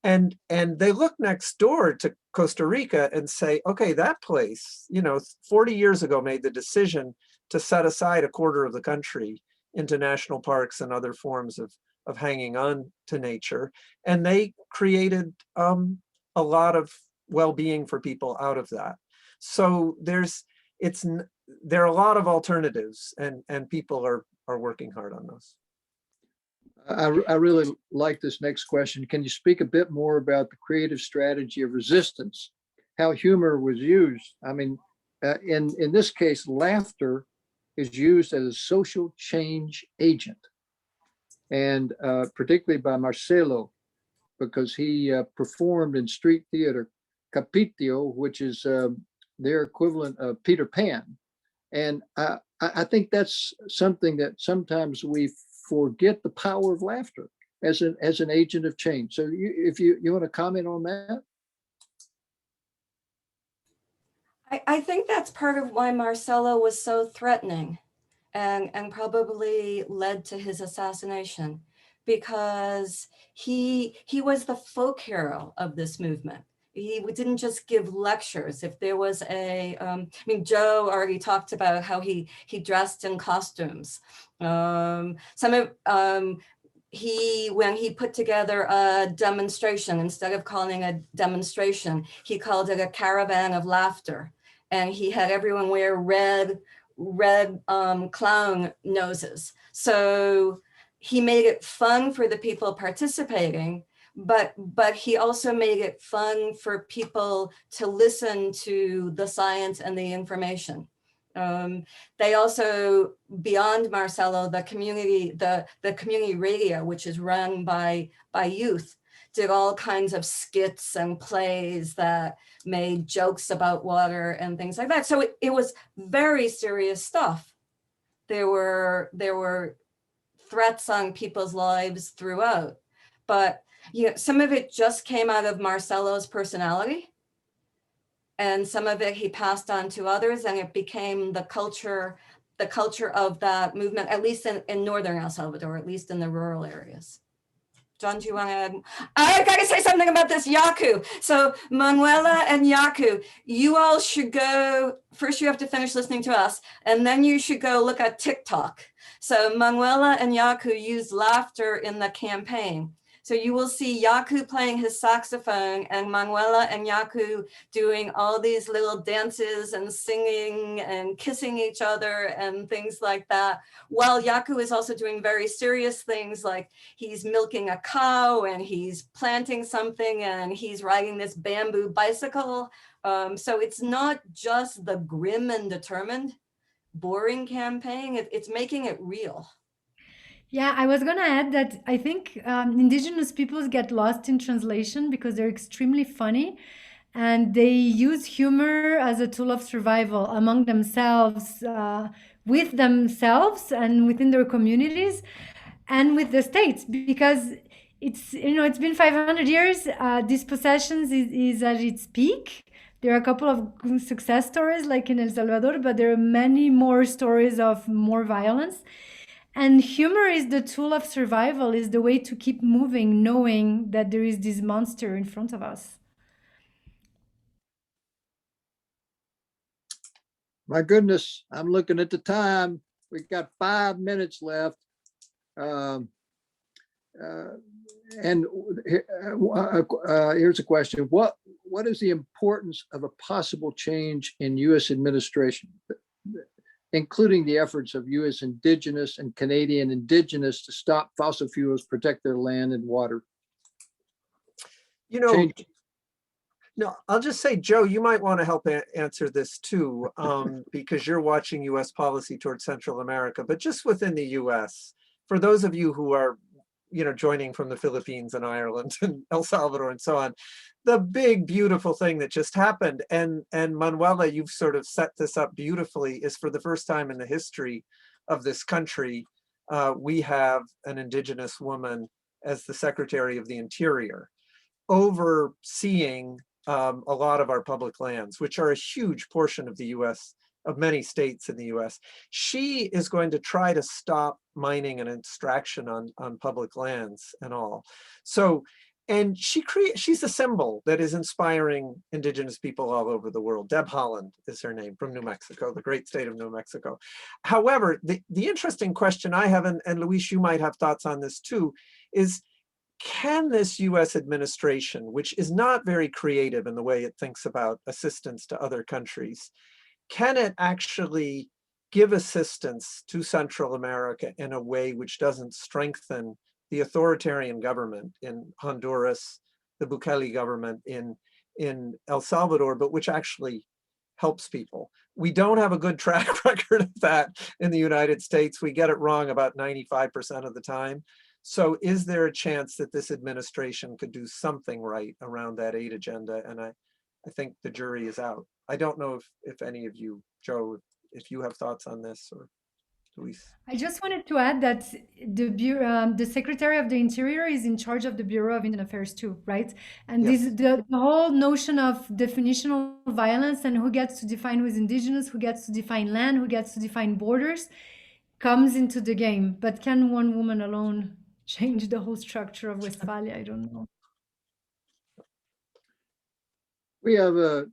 And they look next door to Costa Rica and say, okay, that place, 40 years ago made the decision to set aside a quarter of the country into national parks and other forms of hanging on to nature. And they created a lot of well-being for people out of that. So there are a lot of alternatives, and people are working hard on those. I really like this next question. Can you speak a bit more about the creative strategy of resistance, how humor was used? I mean, in this case, laughter is used as a social change agent, and particularly by Marcelo, because he performed in street theater Capitio, which is their equivalent of Peter Pan. And I think that's something that sometimes we forget, the power of laughter as an agent of change. So if you want to comment on that? I think that's part of why Marcelo was so threatening and probably led to his assassination, because he was the folk hero of this movement. He didn't just give lectures. If there was Joe already talked about how he dressed in costumes. When he put together a demonstration, instead of calling a demonstration, he called it a caravan of laughter. And he had everyone wear red clown noses. So he made it fun for the people participating, but he also made it fun for people to listen to the science and the information. They also, beyond Marcelo, the community radio, which is run by youth, did all kinds of skits and plays that made jokes about water and things like that. So it was very serious stuff. There were threats on people's lives throughout, but some of it just came out of Marcelo's personality, and some of it he passed on to others, and it became the culture of that movement, at least in northern El Salvador, at least in the rural areas. John, do you want to add? I gotta say something about this Yaku. So Manuela and Yaku, you all should go, first you have to finish listening to us, and then you should go look at TikTok. So Manuela and Yaku used laughter in the campaign. So you will see Yaku playing his saxophone and Manuela and Yaku doing all these little dances and singing and kissing each other and things like that. While Yaku is also doing very serious things, like he's milking a cow and he's planting something and he's riding this bamboo bicycle. So it's not just the grim and determined, boring campaign, it's making it real. Yeah, I was going to add that I think indigenous peoples get lost in translation because they're extremely funny. and they use humor as a tool of survival among themselves, with themselves and within their communities, and with the states, because it's been 500 years. Dispossessions is at its peak. There are a couple of success stories like in El Salvador, but there are many more stories of more violence. And humor is the tool of survival, is the way to keep moving, knowing that there is this monster in front of us. My goodness, I'm looking at the time. We've got 5 minutes left. Um, and here's a question. What is the importance of a possible change in U.S. administration, including the efforts of U.S. Indigenous and Canadian Indigenous to stop fossil fuels, protect their land and water? You know, Change. no, I'll just say, Joe, you might want to help answer this too, because you're watching U.S. policy towards Central America, but just within the U.S., for those of you who are, joining from the Philippines and Ireland and El Salvador and so on, the big, beautiful thing that just happened, and Manuela, you've sort of set this up beautifully, is for the first time in the history of this country, we have an Indigenous woman as the Secretary of the Interior, overseeing a lot of our public lands, which are a huge portion of the US, of many states in the US. She is going to try to stop mining and extraction on public lands and all. So, and she's a symbol that is inspiring Indigenous people all over the world. Deb Holland is her name, from New Mexico, the great state of New Mexico. However, the interesting question I have, and Luis, you might have thoughts on this too, is can this US administration, which is not very creative in the way it thinks about assistance to other countries, can it actually give assistance to Central America in a way which doesn't strengthen the authoritarian government in Honduras, the Bukele government in El Salvador, but which actually helps people? We don't have a good track record of that in the United States. We get it wrong about 95% of the time. So is there a chance that this administration could do something right around that aid agenda? And I think the jury is out. I don't know if any of you, Joe, if you have thoughts on this, or Luis. I just wanted to add that the Bureau, the Secretary of the Interior is in charge of the Bureau of Indian Affairs too, right? And Yes. the whole notion of definitional violence and who gets to define who is indigenous, who gets to define land, who gets to define borders, comes into the game. But can one woman alone change the whole structure of Westphalia? I don't know. We have an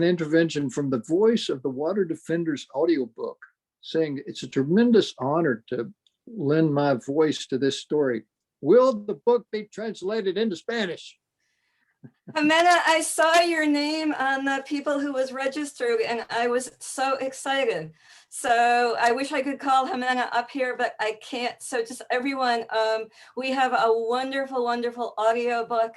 intervention from the Voice of the Water Defenders audiobook saying it's a tremendous honor to lend my voice to this story. Will the book be translated into Spanish? Jimena, I saw your name on the people who was registered and I was so excited. So I wish I could call Jimena up here, but I can't. So just everyone, we have a wonderful, wonderful audiobook.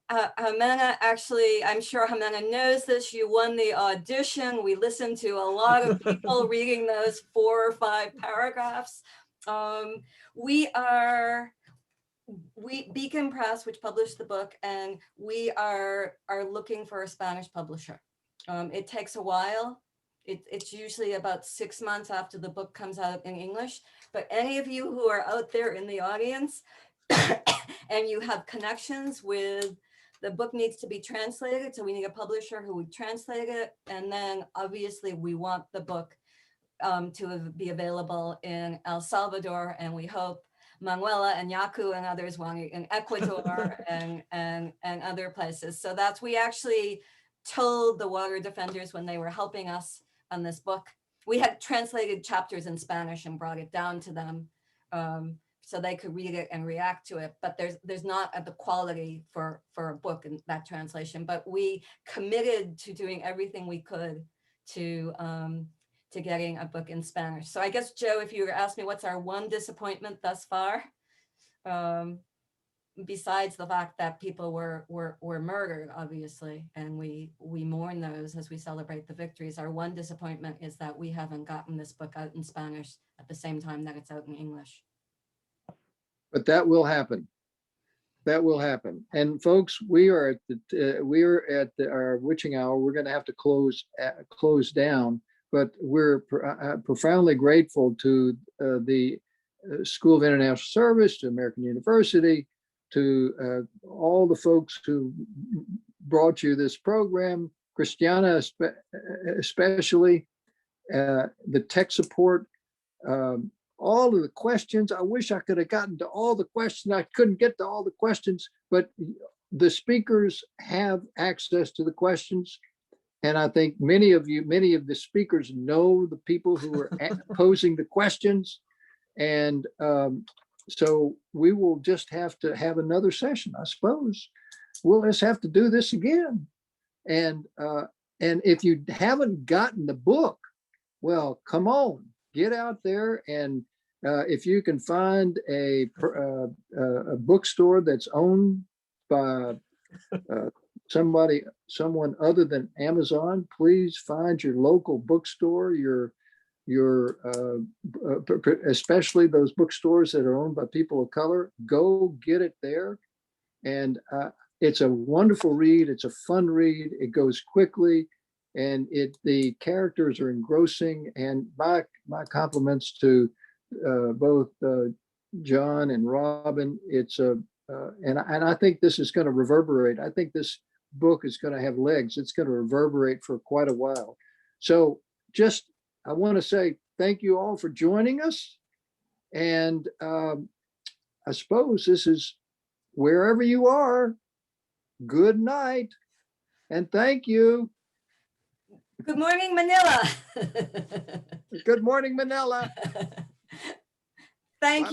Jimena, actually, I'm sure Jimena knows this. You won the audition. We listened to a lot of people reading those 4 or 5 paragraphs. Beacon Press, which published the book, and we are looking for a Spanish publisher. It takes a while. It's usually about 6 months after the book comes out in English. But any of you who are out there in the audience and you have connections with, the book needs to be translated, so we need a publisher who would translate it. And then obviously we want the book to be available in El Salvador, and we hope Manuela and Yaku and others want it in Ecuador and other places. So that's, we actually told the water defenders when they were helping us on this book, we had translated chapters in Spanish and brought it down to them so they could read it and react to it. But there's not the quality for a book in that translation, but we committed to doing everything we could to getting a book in Spanish. So I guess, Joe, if you were asked me what's our one disappointment thus far, besides the fact that people were murdered, obviously, and we mourn those as we celebrate the victories, our one disappointment is that we haven't gotten this book out in Spanish at the same time that it's out in English. But that will happen. That will happen. And folks, we are at our witching hour. We're going to have to close down, but we're profoundly grateful to the School of International Service, to American University, to all the folks who brought you this program, Christiana especially, the tech support, all of the questions. I wish I could have gotten to all the questions. I couldn't get to all the questions, but the speakers have access to the questions. And I think many of the speakers know the people who are posing the questions. And so we will just have to have another session, I suppose. We'll just have to do this again. And if you haven't gotten the book, well, come on, get out there. And if you can find a bookstore that's owned by someone other than Amazon, please find your local bookstore, especially those bookstores that are owned by people of color. Go get it there. And it's a wonderful read. It's a fun read. It goes quickly, and the characters are engrossing. And my compliments to both John and Robin. It's and I think this is going to reverberate. I think this book is going to have legs. It's going to reverberate for quite a while. So I want to say thank you all for joining us. And I suppose this is wherever you are. Good night and thank you. Good morning, Manila. Good morning, Manila. Thank you.